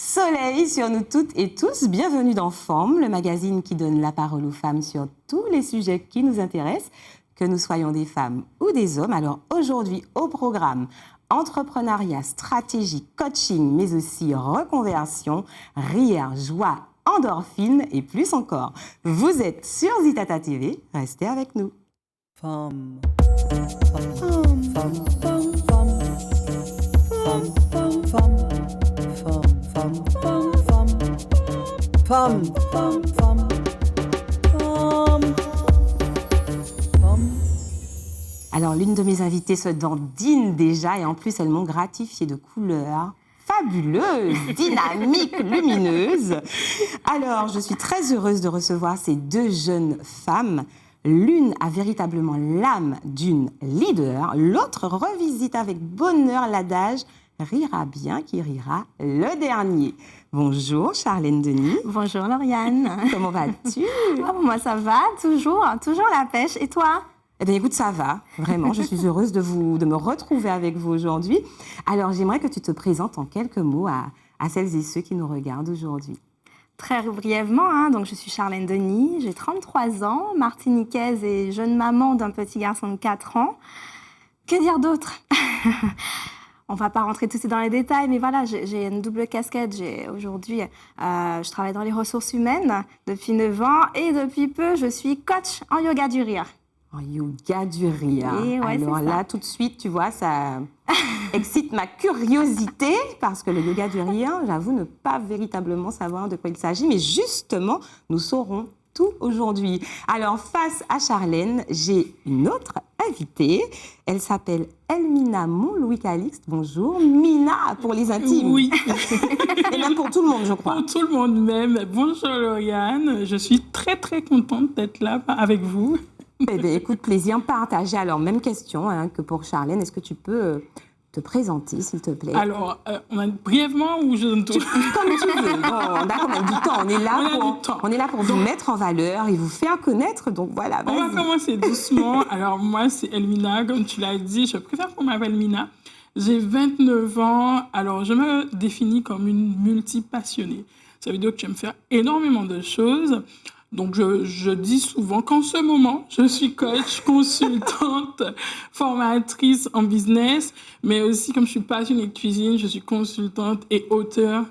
Soleil sur nous toutes et tous, bienvenue dans Forme, le magazine qui donne la parole aux femmes sur tous les sujets qui nous intéressent, que nous soyons des femmes ou des hommes. Alors aujourd'hui au programme, entrepreneuriat, stratégie, coaching, mais aussi reconversion, rire, joie, endorphine et plus encore. Vous êtes sur Zitata TV, restez avec nous. Femme. Alors, l'une de mes invitées se dandine déjà et en plus, elles m'ont gratifiée de couleurs fabuleuses, dynamiques, lumineuses. Alors, je suis très heureuse de recevoir ces deux jeunes femmes. L'une a véritablement l'âme d'une leader, l'autre revisite avec bonheur l'adage « Rira bien qui rira le dernier ». Bonjour Charlène Denis. Bonjour Lauriane. Comment vas-tu? Moi ça va, toujours la pêche. Et toi? Eh bien écoute, ça va, vraiment, je suis heureuse de me retrouver avec vous aujourd'hui. Alors j'aimerais que tu te présentes en quelques mots à celles et ceux qui nous regardent aujourd'hui. Très brièvement, donc je suis Charlène Denis, j'ai 33 ans, martiniquaise et jeune maman d'un petit garçon de 4 ans. Que dire d'autre? On ne va pas rentrer tout de suite dans les détails, mais voilà, j'ai une double casquette. Aujourd'hui, je travaille dans les ressources humaines depuis 9 ans et depuis peu, je suis coach en yoga du rire. En yoga du rire. Et ouais, alors là, tout de suite, tu vois, ça excite ma curiosité parce que le yoga du rire, j'avoue ne pas véritablement savoir de quoi il s'agit, mais justement, nous saurons tout aujourd'hui. Alors, face à Charlène, j'ai une autre invitée. Elle s'appelle Elmina Montlouis-Calixte. Bonjour, Mina pour les intimes. Oui. Et même pour tout le monde, je crois. Pour tout le monde même. Bonjour Lauriane, je suis très très contente d'être là avec vous. Eh bien, écoute, plaisir partagé. Alors, même question que pour Charlène. Est-ce que tu peux te présenter, s'il te plaît? Alors, on a brièvement ou je donne tout? Comme tu veux. Bon, on a quand même du temps. On est là pour vous mettre en valeur et vous faire connaître. Donc, voilà, vas-y. On va commencer doucement. Alors, moi, c'est Elmina, comme tu l'as dit. Je préfère qu'on m'appelle Mina. J'ai 29 ans. Alors, je me définis comme une multipassionnée. Ça veut dire que j'aime faire énormément de choses. Donc, je dis souvent qu'en ce moment, je suis coach, consultante, formatrice en business, mais aussi, comme je suis passionnée de cuisine, je suis consultante et auteure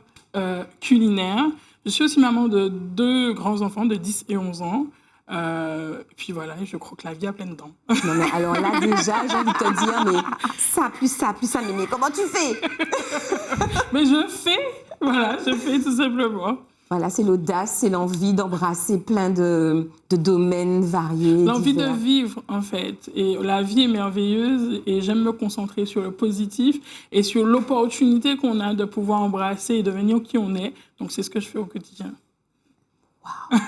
culinaire. Je suis aussi maman de 2 grands-enfants de 10 et 11 ans. Puis voilà, je crois que la vie a plein de dents. Non, mais alors là, déjà, j'ai envie de te dire, mais ça, mais comment tu fais? Mais je fais tout simplement. Voilà, c'est l'audace, c'est l'envie d'embrasser plein de domaines variés. L'envie divers. de vivre, en fait. Et la vie est merveilleuse et j'aime me concentrer sur le positif et sur l'opportunité qu'on a de pouvoir embrasser et devenir qui on est. Donc, c'est ce que je fais au quotidien. Waouh!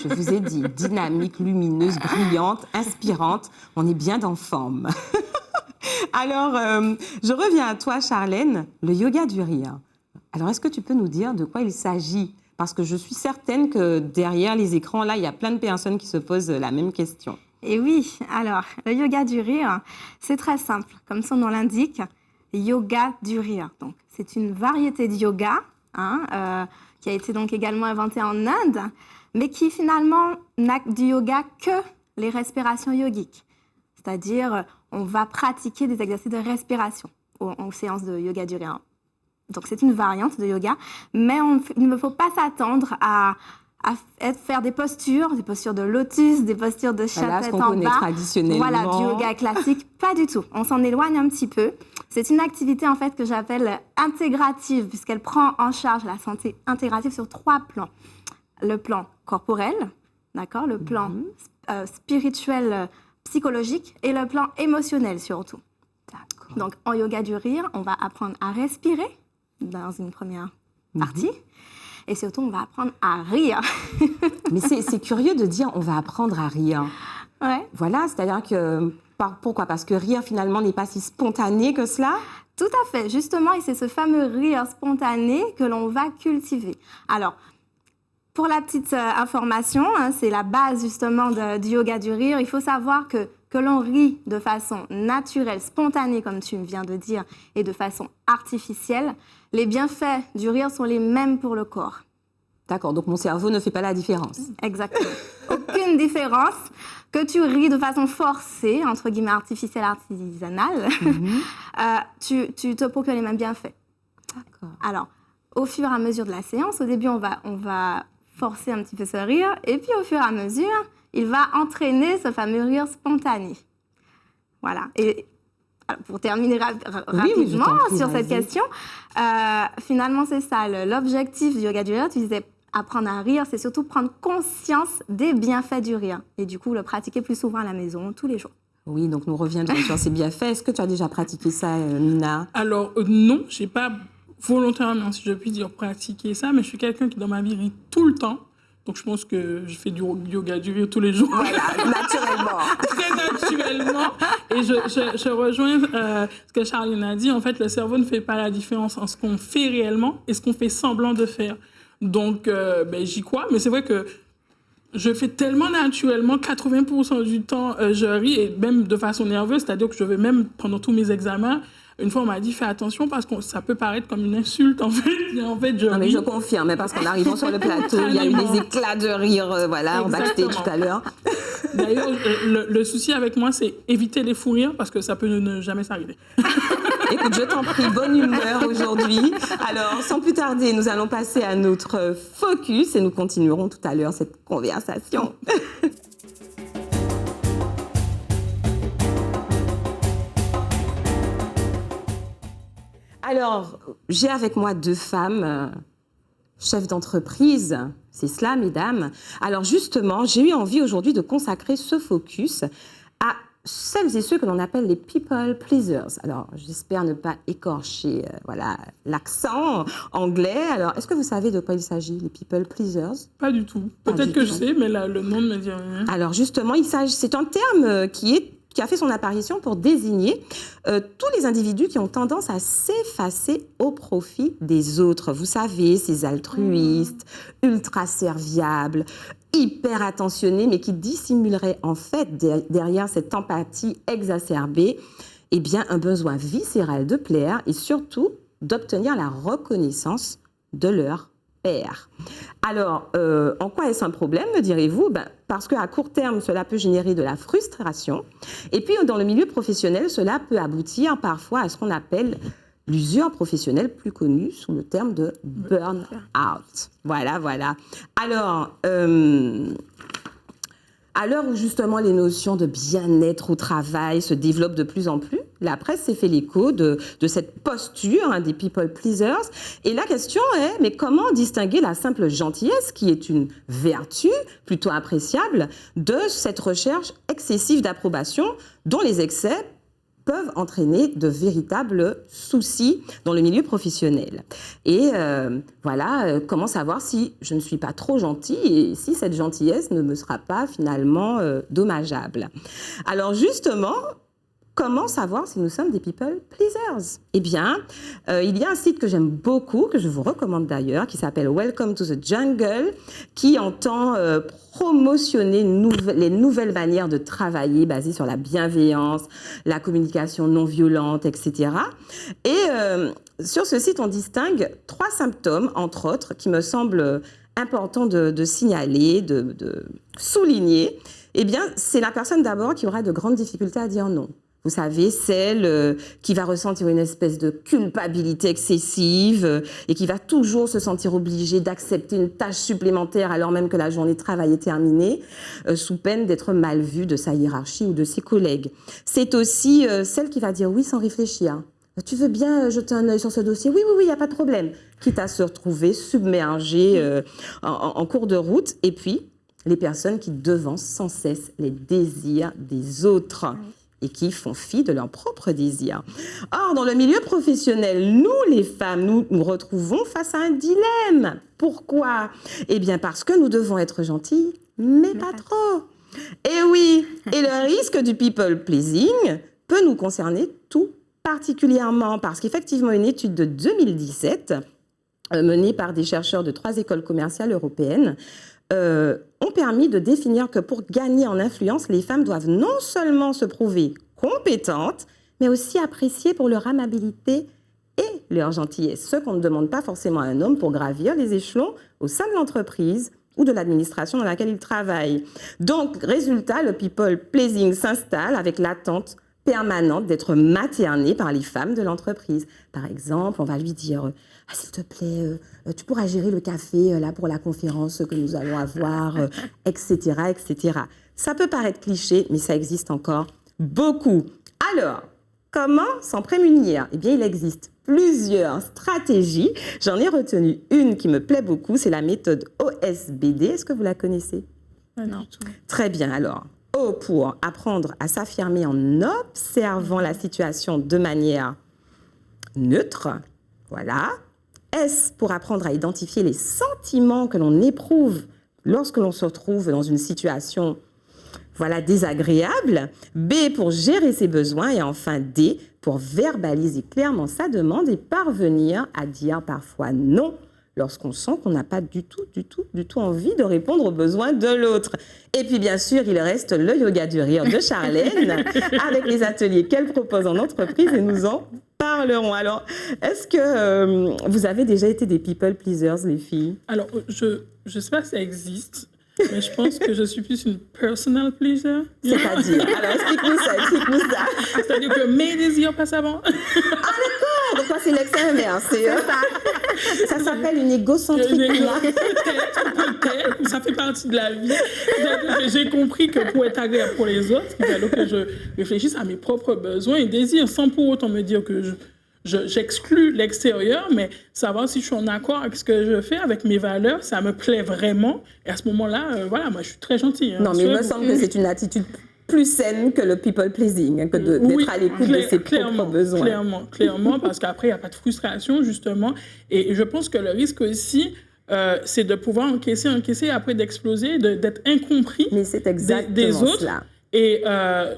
Je vous ai dit, dynamique, lumineuse, brillante, inspirante. On est bien dans forme. Alors, je reviens à toi, Charlène, le yoga du rire. Alors, est-ce que tu peux nous dire de quoi il s'agit? Parce que je suis certaine que derrière les écrans, là, il y a plein de personnes qui se posent la même question. Et oui, alors, le yoga du rire, c'est très simple. Comme son nom l'indique, yoga du rire. Donc, c'est une variété de yoga qui a été donc également inventée en Inde, mais qui finalement n'a du yoga que les respirations yogiques. C'est-à-dire, on va pratiquer des exercices de respiration en séance de yoga du rire. Donc, c'est une variante de yoga, mais il ne faut pas s'attendre à faire des postures de lotus, des postures de chat tête en bas. Traditionnellement. Voilà, du yoga classique, pas du tout. On s'en éloigne un petit peu. C'est une activité, en fait, que j'appelle intégrative, puisqu'elle prend en charge la santé intégrative sur 3 plans. Le plan corporel, d'accord, le plan spirituel, psychologique, et le plan émotionnel, surtout. D'accord. Donc, en yoga du rire, on va apprendre à respirer, dans une première partie. Et surtout, on va apprendre à rire. Mais c'est curieux de dire on va apprendre à rire. Ouais. Voilà, c'est-à-dire que... Pourquoi? Parce que rire, finalement, n'est pas si spontané que cela? Tout à fait, justement, et c'est ce fameux rire spontané que l'on va cultiver. Alors, pour la petite information, c'est la base, justement, du yoga du rire. Il faut savoir que l'on rit de façon naturelle, spontanée, comme tu viens de dire, et de façon artificielle, les bienfaits du rire sont les mêmes pour le corps. D'accord, donc mon cerveau ne fait pas la différence. Exactement. Aucune différence. Que tu ris de façon forcée, entre guillemets artificielle, artisanale, tu te procures les mêmes bienfaits. D'accord. Alors, au fur et à mesure de la séance, au début, on va forcer un petit peu ce rire, et puis au fur et à mesure, il va entraîner ce fameux rire spontané. Voilà. Et alors, pour terminer rapidement sur cette question, finalement, c'est ça. L'objectif du yoga du rire, tu disais apprendre à rire, c'est surtout prendre conscience des bienfaits du rire. Et du coup, le pratiquer plus souvent à la maison, tous les jours. Oui, donc nous reviendrons sur ces bienfaits. Est-ce que tu as déjà pratiqué ça, Mina? Alors, non, je n'ai pas volontairement, si je puis dire, pratiqué ça, mais je suis quelqu'un qui, dans ma vie, rit tout le temps. Donc, je pense que je fais du yoga du rire tous les jours. Voilà, naturellement. Très naturellement. Et je rejoins ce que Charline a dit. En fait, le cerveau ne fait pas la différence entre ce qu'on fait réellement et ce qu'on fait semblant de faire. Donc, j'y crois. Mais c'est vrai que je fais tellement naturellement, 80% du temps, je ris, et même de façon nerveuse. C'est-à-dire que je vais même, pendant tous mes examens, une fois, on m'a dit, fais attention parce que ça peut paraître comme une insulte, en fait. Et en fait, je ris. Mais je confirme, parce qu'en arrivant sur le plateau, il y a eu des éclats de rire, en backstage tout à l'heure. D'ailleurs, le souci avec moi, c'est éviter les fous rires parce que ça peut ne jamais s'arriver. Écoute, je t'en prie, bonne humeur aujourd'hui. Alors, sans plus tarder, nous allons passer à notre focus et nous continuerons tout à l'heure cette conversation. Alors, j'ai avec moi 2 femmes, chefs d'entreprise, c'est cela, mesdames. Alors justement, j'ai eu envie aujourd'hui de consacrer ce focus à celles et ceux que l'on appelle les people pleasers. Alors, j'espère ne pas écorcher l'accent anglais. Alors, est-ce que vous savez de quoi il s'agit, les people pleasers? Pas du tout. Peut-être que je sais, mais là, le nom ne me dit rien. Alors justement, c'est un terme qui a fait son apparition pour désigner tous les individus qui ont tendance à s'effacer au profit des autres. Vous savez, ces altruistes, ultra serviables, hyper attentionnés, mais qui dissimuleraient en fait derrière cette empathie exacerbée, un besoin viscéral de plaire et surtout d'obtenir la reconnaissance de leur père. Alors, en quoi est-ce un problème, me direz-vous? Parce qu'à court terme, cela peut générer de la frustration. Et puis, dans le milieu professionnel, cela peut aboutir parfois à ce qu'on appelle l'usure professionnelle, plus connue sous le terme de burn-out. Voilà. Alors, à l'heure où justement les notions de bien-être au travail se développent de plus en plus, la presse s'est fait l'écho de cette posture des people pleasers. Et la question est, mais comment distinguer la simple gentillesse, qui est une vertu plutôt appréciable, de cette recherche excessive d'approbation dont les excès peuvent entraîner de véritables soucis dans le milieu professionnel. Et comment savoir si je ne suis pas trop gentille et si cette gentillesse ne me sera pas finalement dommageable. Alors justement, comment savoir si nous sommes des people pleasers? Il y a un site que j'aime beaucoup, que je vous recommande d'ailleurs, qui s'appelle Welcome to the Jungle, qui entend promotionner les nouvelles manières de travailler basées sur la bienveillance, la communication non violente, etc. Et sur ce site, on distingue 3 symptômes, entre autres, qui me semblent importants de signaler, de souligner. C'est la personne d'abord qui aura de grandes difficultés à dire non. Vous savez, celle qui va ressentir une espèce de culpabilité excessive et qui va toujours se sentir obligée d'accepter une tâche supplémentaire alors même que la journée de travail est terminée, sous peine d'être mal vue de sa hiérarchie ou de ses collègues. C'est aussi celle qui va dire oui sans réfléchir. Tu veux bien jeter un œil sur ce dossier? Oui, il n'y a pas de problème. Quitte à se retrouver submergée en cours de route. Et puis, les personnes qui devancent sans cesse les désirs des autres et qui font fi de leurs propres désirs. Or, dans le milieu professionnel, nous, les femmes, nous retrouvons face à un dilemme. Pourquoi? Parce que nous devons être gentilles, mais pas trop. Et oui, et le risque du people pleasing peut nous concerner tout particulièrement, parce qu'effectivement, une étude de 2017, menée par des chercheurs de 3 écoles commerciales européennes, ont permis de définir que pour gagner en influence, les femmes doivent non seulement se prouver compétentes, mais aussi appréciées pour leur amabilité et leur gentillesse, ce qu'on ne demande pas forcément à un homme pour gravir les échelons au sein de l'entreprise ou de l'administration dans laquelle il travaille. Donc, résultat, le people pleasing s'installe avec l'attente permanente d'être materné par les femmes de l'entreprise. Par exemple, on va lui dire « Ah, s'il te plaît, tu pourras gérer le café là pour la conférence que nous allons avoir, etc., etc. » Ça peut paraître cliché, mais ça existe encore beaucoup. Alors, comment s'en prémunir? Eh bien, il existe plusieurs stratégies. J'en ai retenu une qui me plaît beaucoup, c'est la méthode OSBD. Est-ce que vous la connaissez? Non. Très bien, alors. O pour apprendre à s'affirmer en observant la situation de manière neutre. Voilà. S pour apprendre à identifier les sentiments que l'on éprouve lorsque l'on se retrouve dans une situation désagréable. B pour gérer ses besoins. Et enfin D pour verbaliser clairement sa demande et parvenir à dire parfois non lorsqu'on sent qu'on n'a pas du tout envie de répondre aux besoins de l'autre. Et puis bien sûr, il reste le yoga du rire de Charlène avec les ateliers qu'elle propose en entreprise et nous en parlerons. Alors, est-ce que vous avez déjà été des people pleasers, les filles? Alors, je ne sais pas si ça existe, mais je pense que je suis plus une personal pleaser. C'est-à-dire? Alors, explique-nous ça. C'est-à-dire que mes désirs passent avant. Ah, d'accord! Donc, toi, c'est l'excès inverse. Ça s'appelle une égocentrique. Peut-être, ça fait partie de la vie. J'ai compris que pour être agréable pour les autres, il fallait que je réfléchisse à mes propres besoins et désirs, sans pour autant me dire que j'exclus l'extérieur, mais savoir si je suis en accord avec ce que je fais, avec mes valeurs, ça me plaît vraiment. Et à ce moment-là, moi, je suis très gentille. Non, mais il me semble que c'est une attitude plus saine que le people pleasing, que d'être à l'écoute de ses propres besoins. Clairement, parce qu'après, il n'y a pas de frustration, justement. Et je pense que le risque aussi, c'est de pouvoir encaisser, et après d'exploser, d'être incompris mais c'est exactement des autres. Cela. Et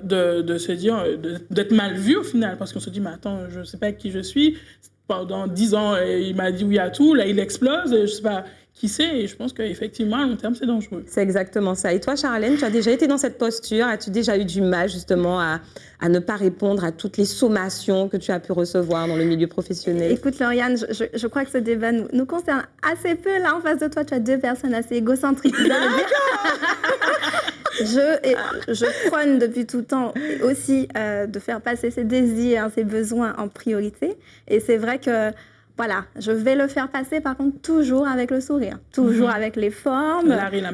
de se dire, d'être mal vu au final, parce qu'on se dit, mais attends, je ne sais pas qui je suis. Pendant 10 ans, il m'a dit oui à tout, là, il explose, je ne sais pas qui c'est. Et je pense qu'effectivement, à long terme, c'est dangereux. C'est exactement ça. Et toi, Charlène, tu as déjà été dans cette posture? As-tu déjà eu du mal, justement, à ne pas répondre à toutes les sommations que tu as pu recevoir dans le milieu professionnel? Écoute, Lauriane, je crois que ce débat nous concerne assez peu. Là, en face de toi, tu as deux personnes assez égocentriques. Je prône depuis tout le temps aussi de faire passer ses désirs, ses besoins en priorité. Et c'est vrai que, voilà, je vais le faire passer, par contre, toujours avec le sourire, toujours avec les formes. L'art et la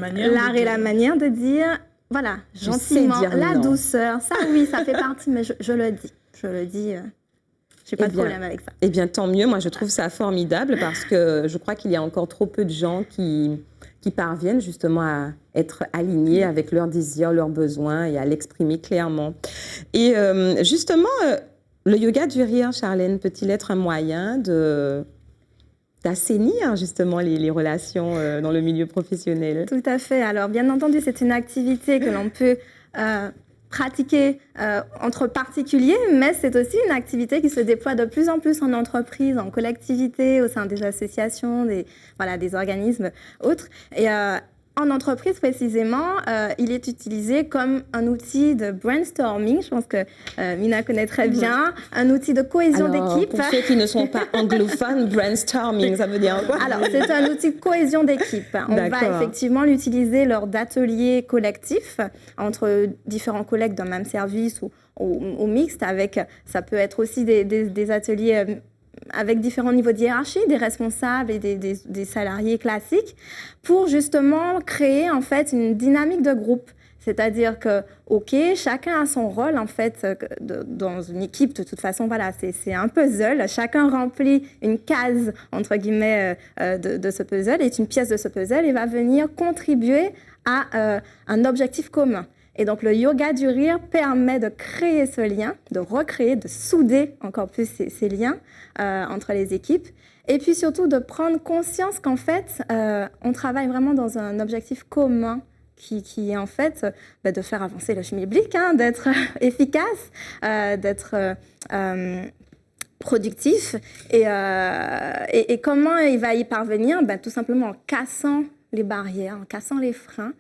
manière de dire, voilà, gentiment, la douceur. Ça, oui, ça fait partie, mais je le dis. J'ai pas de problème avec ça. Eh bien, tant mieux. Moi, je trouve ça formidable parce que je crois qu'il y a encore trop peu de gens qui parviennent justement à être alignés avec leurs désirs, leurs besoins et à l'exprimer clairement. Et justement, le yoga du rire, Charlène, peut-il être un moyen d'assainir justement les relations dans le milieu professionnel? Tout à fait. Alors, bien entendu, c'est une activité que l'on peut pratiquer entre particuliers, mais c'est aussi une activité qui se déploie de plus en plus en entreprise, en collectivité, au sein des associations, des organismes autres. Et en entreprise, précisément, il est utilisé comme un outil de brainstorming. Je pense que Mina connaît très bien. Un outil de cohésion d'équipe. Pour ceux qui ne sont pas anglophones, brainstorming, ça veut dire quoi? Alors, c'est un outil de cohésion d'équipe. On va effectivement l'utiliser lors d'ateliers collectifs entre différents collègues d'un même service ou mixte. Ça peut être aussi des ateliers avec différents niveaux de hiérarchie, des responsables et des salariés classiques, pour justement créer en fait une dynamique de groupe. C'est-à-dire que, OK, chacun a son rôle en fait dans une équipe. De toute façon, voilà, c'est un puzzle. Chacun remplit une case, entre guillemets, de ce puzzle, est une pièce de ce puzzle et va venir contribuer à un objectif commun. Et donc, le yoga du rire permet de créer ce lien, de recréer, de souder encore plus ces liens entre les équipes. Et puis surtout, de prendre conscience qu'en fait, on travaille vraiment dans un objectif commun qui est en fait de faire avancer le schmilblick, d'être efficace, d'être productif. Et comment il va y parvenir? Tout simplement en cassant les barrières, en cassant les freins,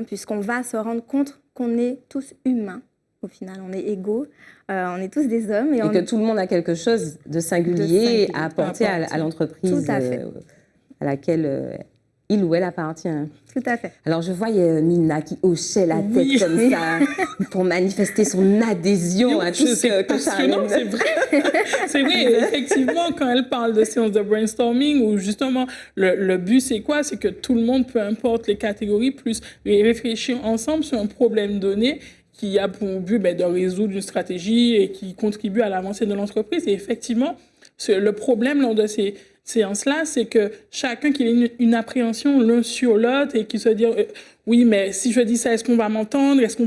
puisqu'on va se rendre compte qu'on est tous humains Au final, on est égaux, on est tous des hommes. Et que tout le monde a quelque chose de singulier à apporter à l'entreprise Tout à fait. À laquelle il ou elle appartient. Tout à fait. Alors, je voyais Mina qui hochait la tête comme ça pour manifester son adhésion à tout ce que Charlène... C'est vrai. C'est vrai, effectivement, quand elle parle de séance de brainstorming, où justement, le but, c'est quoi? C'est que tout le monde, peu importe les catégories, puisse réfléchir ensemble sur un problème donné qui a pour but de résoudre une stratégie et qui contribue à l'avancée de l'entreprise. Et effectivement, le problème lors de ces séances-là, c'est que chacun qui ait une appréhension l'un sur l'autre et qui se dit oui, mais si je dis ça, est-ce qu'on va m'entendre? Est-ce que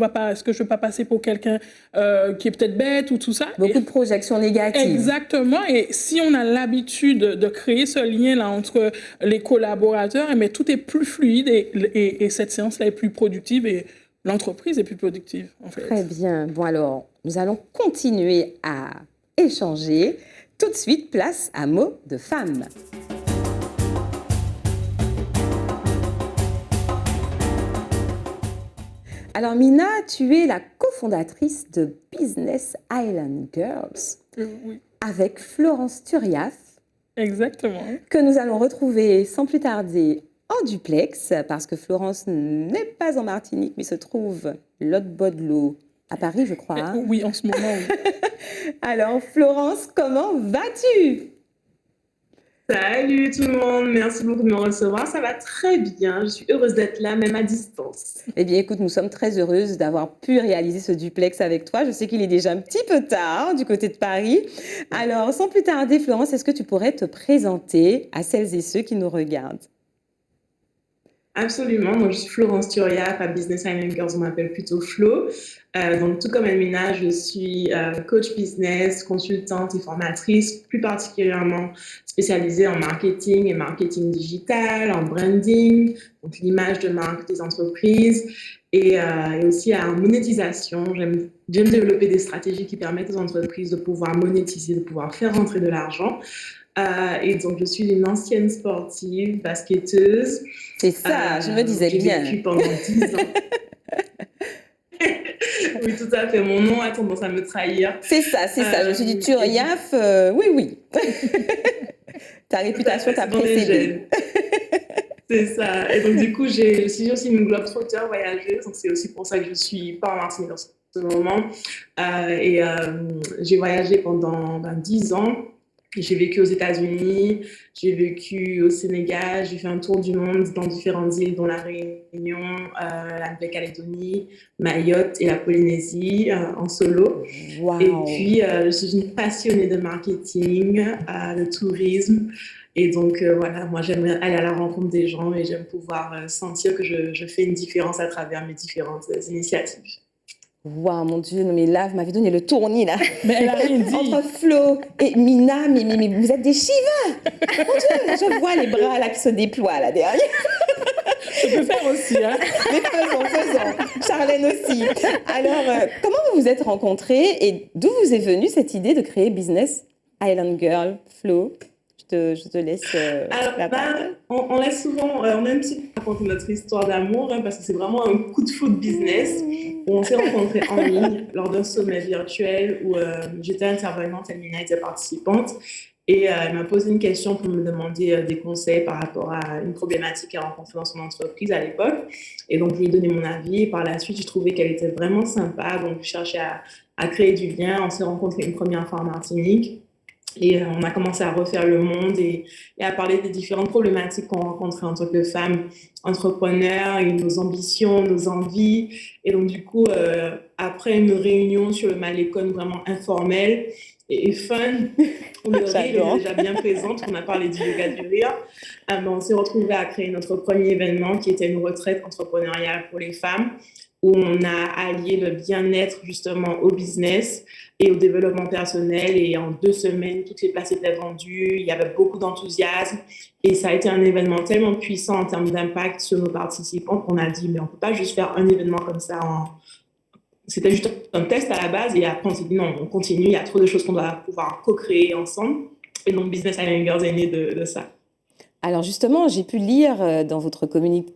je ne vais pas passer pour quelqu'un qui est peut-être bête ou tout ça? Beaucoup de projections négatives. Exactement. Et si on a l'habitude de créer ce lien-là entre les collaborateurs, mais tout est plus fluide et cette séance-là est plus productive et l'entreprise est plus productive, en fait. Très bien. Bon, alors, nous allons continuer à échanger. Tout de suite, place à Mots de Femme. Alors, Mina, tu es la cofondatrice de Business Island Girls Oui. avec Florence Turiaf. Exactement. Que nous allons retrouver sans plus tarder en duplex, parce que Florence n'est pas en Martinique, mais se trouve l'autre bord de l'eau, à Paris, je crois. Hein? Oui, en ce moment, oui. Alors, Florence, comment vas-tu? Salut tout le monde, merci beaucoup de me recevoir. Ça va très bien, je suis heureuse d'être là, même à distance. Eh bien, écoute, nous sommes très heureuses d'avoir pu réaliser ce duplex avec toi. Je sais qu'il est déjà un petit peu tard du côté de Paris. Alors, sans plus tarder, Florence, est-ce que tu pourrais te présenter à celles et ceux qui nous regardent? Absolument, donc je suis Florence Turiaf, à Business Island Girls, on m'appelle plutôt Flo. Donc tout comme Elmina, je suis coach business, consultante et formatrice, plus particulièrement spécialisée en marketing et marketing digital, en branding, donc l'image de marque des entreprises et aussi en monétisation. J'aime développer des stratégies qui permettent aux entreprises de pouvoir monétiser, de pouvoir faire rentrer de l'argent. Et donc, je suis une ancienne sportive, basketteuse. C'est ça, je me disais bien. J'ai vécu pendant 10 ans. Oui, tout à fait. Mon nom a tendance à me trahir. C'est ça. Je me suis dit, Turiaf, oui. Ta réputation t'a précédée. C'est ça. Et donc, du coup, je suis aussi une globetrotter voyageuse. Donc, c'est aussi pour ça que je ne suis pas en Martinique en ce moment. J'ai voyagé pendant 10 ans. J'ai vécu aux États-Unis, j'ai vécu au Sénégal, j'ai fait un tour du monde dans différentes îles, dont la Réunion, la Nouvelle-Calédonie, Mayotte et la Polynésie en solo. Wow. Et puis, je suis une passionnée de marketing, de tourisme. Et donc, voilà, moi, j'aime aller à la rencontre des gens et j'aime pouvoir sentir que je fais une différence à travers mes différentes initiatives. Waouh, mon Dieu, non mais là, vous m'avez donné le tournis, là. Mais elle a rien dit. Entre Flo et Mina, mais vous êtes des Shiva. Mon Dieu, là, je vois les bras là qui se déploient là derrière. Je peux faire aussi, hein. Mais faisons. Charlène aussi. Alors, comment vous vous êtes rencontrés et d'où vous est venue cette idée de créer Business Island Girl, Flo? Je te laisse la parole. On laisse souvent, on aime raconter notre histoire d'amour, parce que c'est vraiment un coup de foot business où on s'est rencontrés en ligne lors d'un sommet virtuel où j'étais intervenante, Elmina était participante. Et elle m'a posé une question pour me demander des conseils par rapport à une problématique qu'elle rencontrait dans son entreprise à l'époque. Et donc, je lui ai donné mon avis. Et par la suite, j'ai trouvé qu'elle était vraiment sympa. Donc, je cherchais à créer du lien. On s'est rencontrés une première fois en Martinique. Et on a commencé à refaire le monde et à parler des différentes problématiques qu'on rencontrait en tant que femmes entrepreneurs et nos ambitions, nos envies. Et donc, du coup, après une réunion sur le Malécon vraiment informelle et fun, où le rire est déjà bien présent, on a parlé du yoga du rire, on s'est retrouvés à créer notre premier événement qui était une retraite entrepreneuriale pour les femmes, où on a allié le bien-être justement au business et au développement personnel. Et en 2 semaines, toutes les places étaient vendues. Il y avait beaucoup d'enthousiasme. Et ça a été un événement tellement puissant en termes d'impact sur nos participants qu'on a dit, mais on ne peut pas juste faire un événement comme ça. C'était juste un test à la base. Et après, on s'est dit, non, on continue. Il y a trop de choses qu'on doit pouvoir co-créer ensemble. Et donc, Business Island Girls est né de ça. Alors justement, j'ai pu lire dans votre communiqué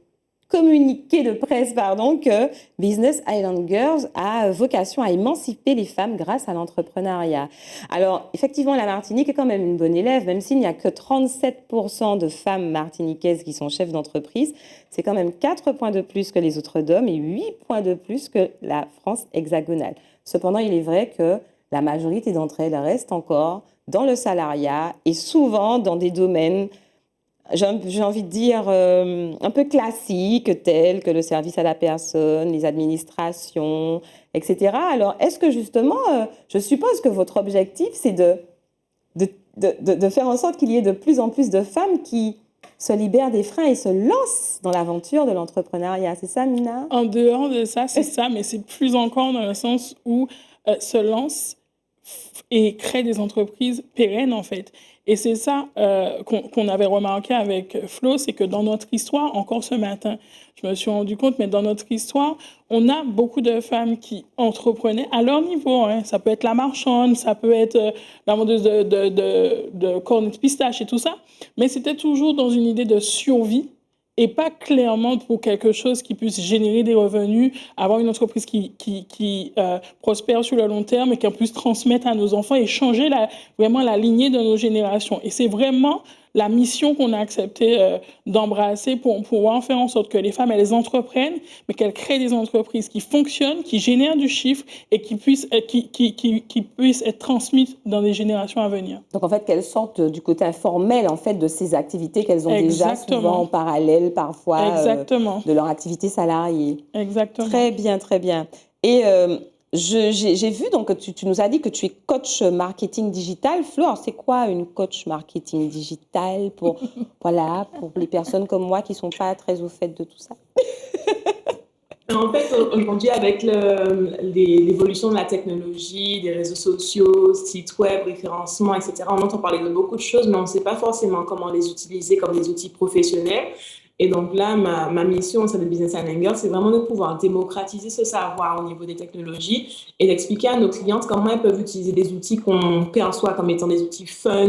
communiqué de presse, que Business Island Girls a vocation à émanciper les femmes grâce à l'entrepreneuriat. Alors, effectivement, la Martinique est quand même une bonne élève, même s'il n'y a que 37% de femmes martiniquaises qui sont chefs d'entreprise. C'est quand même 4 points de plus que les autres DOM et 8 points de plus que la France hexagonale. Cependant, il est vrai que la majorité d'entre elles restent encore dans le salariat et souvent dans des domaines, j'ai envie de dire, un peu classiques, tels que le service à la personne, les administrations, etc. Alors, est-ce que justement, je suppose que votre objectif, c'est de faire en sorte qu'il y ait de plus en plus de femmes qui se libèrent des freins et se lancent dans l'aventure de l'entrepreneuriat. C'est ça, Mina? En dehors de ça, c'est ça, mais c'est plus encore dans le sens où se lancent et créent des entreprises pérennes, en fait. Et c'est ça qu'on avait remarqué avec Flo, c'est que dans notre histoire, encore ce matin, je me suis rendu compte, mais dans notre histoire, on a beaucoup de femmes qui entreprenaient à leur niveau. Hein. Ça peut être la marchande, ça peut être la vendeuse de cornes de pistache et tout ça, mais c'était toujours dans une idée de survie et pas clairement pour quelque chose qui puisse générer des revenus, avoir une entreprise qui prospère sur le long terme et qu'on puisse transmettre à nos enfants et changer vraiment la lignée de nos générations. Et c'est vraiment la mission qu'on a accepté d'embrasser pour pouvoir faire en sorte que les femmes, elles entreprennent, mais qu'elles créent des entreprises qui fonctionnent, qui génèrent du chiffre et qui puissent être transmises dans les générations à venir. Donc, en fait, qu'elles sortent du côté informel, en fait, de ces activités qu'elles ont déjà souvent en parallèle, parfois, de leur activité salariée. Exactement. Très bien, très bien. Et j'ai vu, donc, tu nous as dit que tu es coach marketing digital. Flo, alors c'est quoi une coach marketing digital pour les personnes comme moi qui ne sont pas très au fait de tout ça? En fait, aujourd'hui, avec l'évolution de la technologie, des réseaux sociaux, sites web, référencement, etc., on entend parler de beaucoup de choses, mais on ne sait pas forcément comment les utiliser comme des outils professionnels. Et donc là, ma mission au sein de Business Island Girls, c'est vraiment de pouvoir démocratiser ce savoir au niveau des technologies et d'expliquer à nos clientes comment elles peuvent utiliser des outils qu'on perçoit comme étant des outils fun,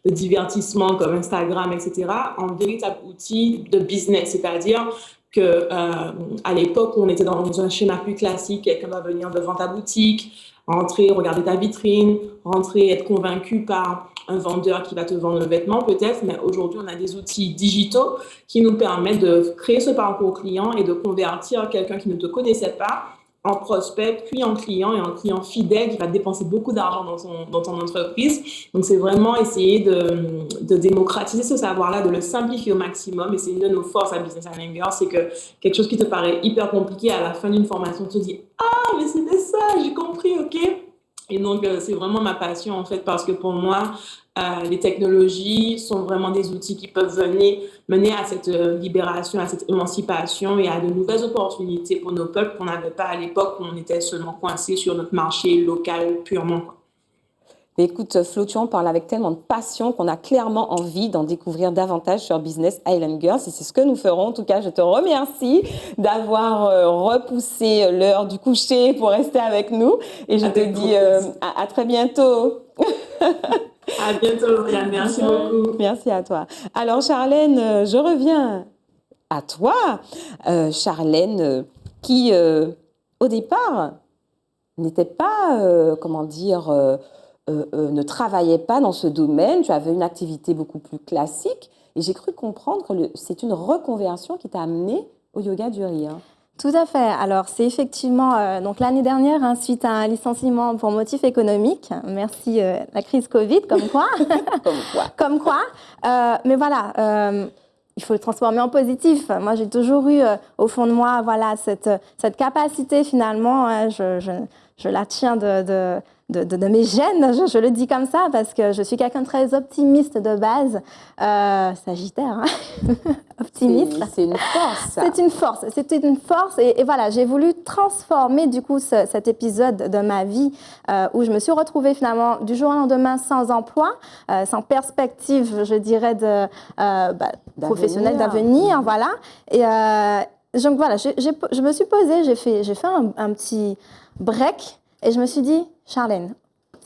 de divertissement comme Instagram, etc., en véritables outils de business, c'est-à-dire que à l'époque où on était dans un schéma plus classique, quelqu'un va venir devant ta boutique, rentrer, regarder ta vitrine, rentrer, être convaincu par un vendeur qui va te vendre le vêtement peut-être, mais aujourd'hui on a des outils digitaux qui nous permettent de créer ce parcours client et de convertir quelqu'un qui ne te connaissait pas en prospect, puis en client et en client fidèle qui va dépenser beaucoup d'argent dans ton entreprise. Donc, c'est vraiment essayer de démocratiser ce savoir-là, de le simplifier au maximum. Et c'est une de nos forces à Business Island Girls, c'est que quelque chose qui te paraît hyper compliqué à la fin d'une formation, tu te dis « Ah, mais c'était ça, j'ai compris, ok ?» Et donc, c'est vraiment ma passion, en fait, parce que pour moi, les technologies sont vraiment des outils qui peuvent mener à cette libération, à cette émancipation et à de nouvelles opportunités pour nos peuples qu'on n'avait pas à l'époque où on était seulement coincé sur notre marché local purement. Mais écoute, Flo, tu en parles avec tellement de passion qu'on a clairement envie d'en découvrir davantage sur Business Island Girls. Et c'est ce que nous ferons. En tout cas, je te remercie d'avoir repoussé l'heure du coucher pour rester avec nous. Et je te dis à très bientôt. À bientôt, Lauriane. Merci beaucoup. Merci à toi. Alors, Charlène, je reviens à toi. Charlène, qui, au départ, n'était pas, ne travaillait pas dans ce domaine. Tu avais une activité beaucoup plus classique. Et j'ai cru comprendre que c'est une reconversion qui t'a amenée au yoga du rire. Tout à fait. Alors, c'est effectivement, donc l'année dernière, hein, suite à un licenciement pour motif économique, merci la crise Covid, comme quoi. Comme quoi. Mais voilà, il faut le transformer en positif. Moi, j'ai toujours eu au fond de moi, voilà, cette capacité finalement, je la tiens de mes gènes, je le dis comme ça, parce que je suis quelqu'un de très optimiste de base, sagittaire, hein. Optimiste. C'est une force. C'était une force, et voilà, j'ai voulu transformer du coup cet épisode de ma vie où je me suis retrouvée finalement du jour au lendemain sans emploi, sans perspective, je dirais, professionnelle d'avenir, voilà. Et donc voilà, je me suis posée, j'ai fait un petit break, et je me suis dit, Charlène,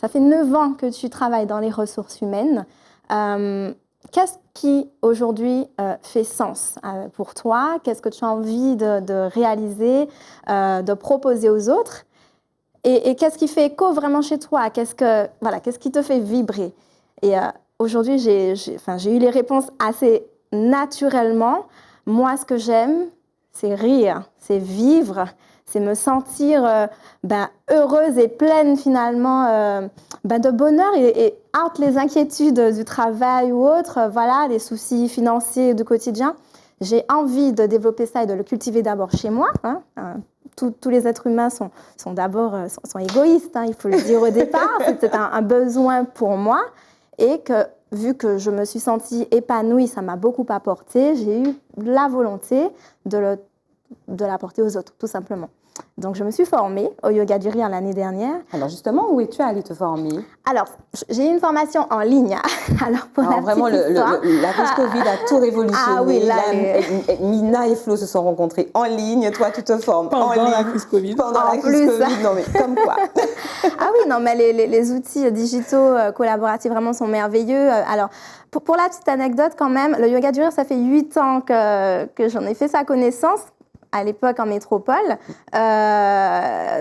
ça fait 9 ans que tu travailles dans les ressources humaines. qu'est-ce qui aujourd'hui fait sens pour toi? Qu'est-ce que tu as envie de réaliser, de proposer aux autres? Et qu'est-ce qui fait écho vraiment chez toi? Qu'est-ce qui te fait vibrer? Et aujourd'hui, j'ai eu les réponses assez naturellement. Moi, ce que j'aime, c'est rire, c'est vivre, c'est me sentir heureuse et pleine finalement de bonheur et out les inquiétudes du travail ou autre, les soucis financiers du quotidien. J'ai envie de développer ça et de le cultiver d'abord chez moi. Tous les êtres humains sont égoïstes, il faut le dire au départ. C'était un besoin pour moi et que vu que je me suis sentie épanouie, ça m'a beaucoup apporté, j'ai eu la volonté de l'apporter aux autres, tout simplement. Donc, je me suis formée au yoga du rire l'année dernière. Alors, justement, où es-tu allée te former? Alors, j'ai eu une formation en ligne. Alors, vraiment, la crise Covid a tout révolutionné. Ah oui, Mina et Flo se sont rencontrés en ligne. Toi, tu te formes en ligne. Pendant la crise Covid. Pendant la crise Covid, non mais comme quoi. Ah oui, non, mais les outils digitaux collaboratifs vraiment sont merveilleux. Alors, pour la petite anecdote quand même, le yoga du rire, ça fait 8 ans que j'en ai fait sa connaissance. À l'époque en métropole.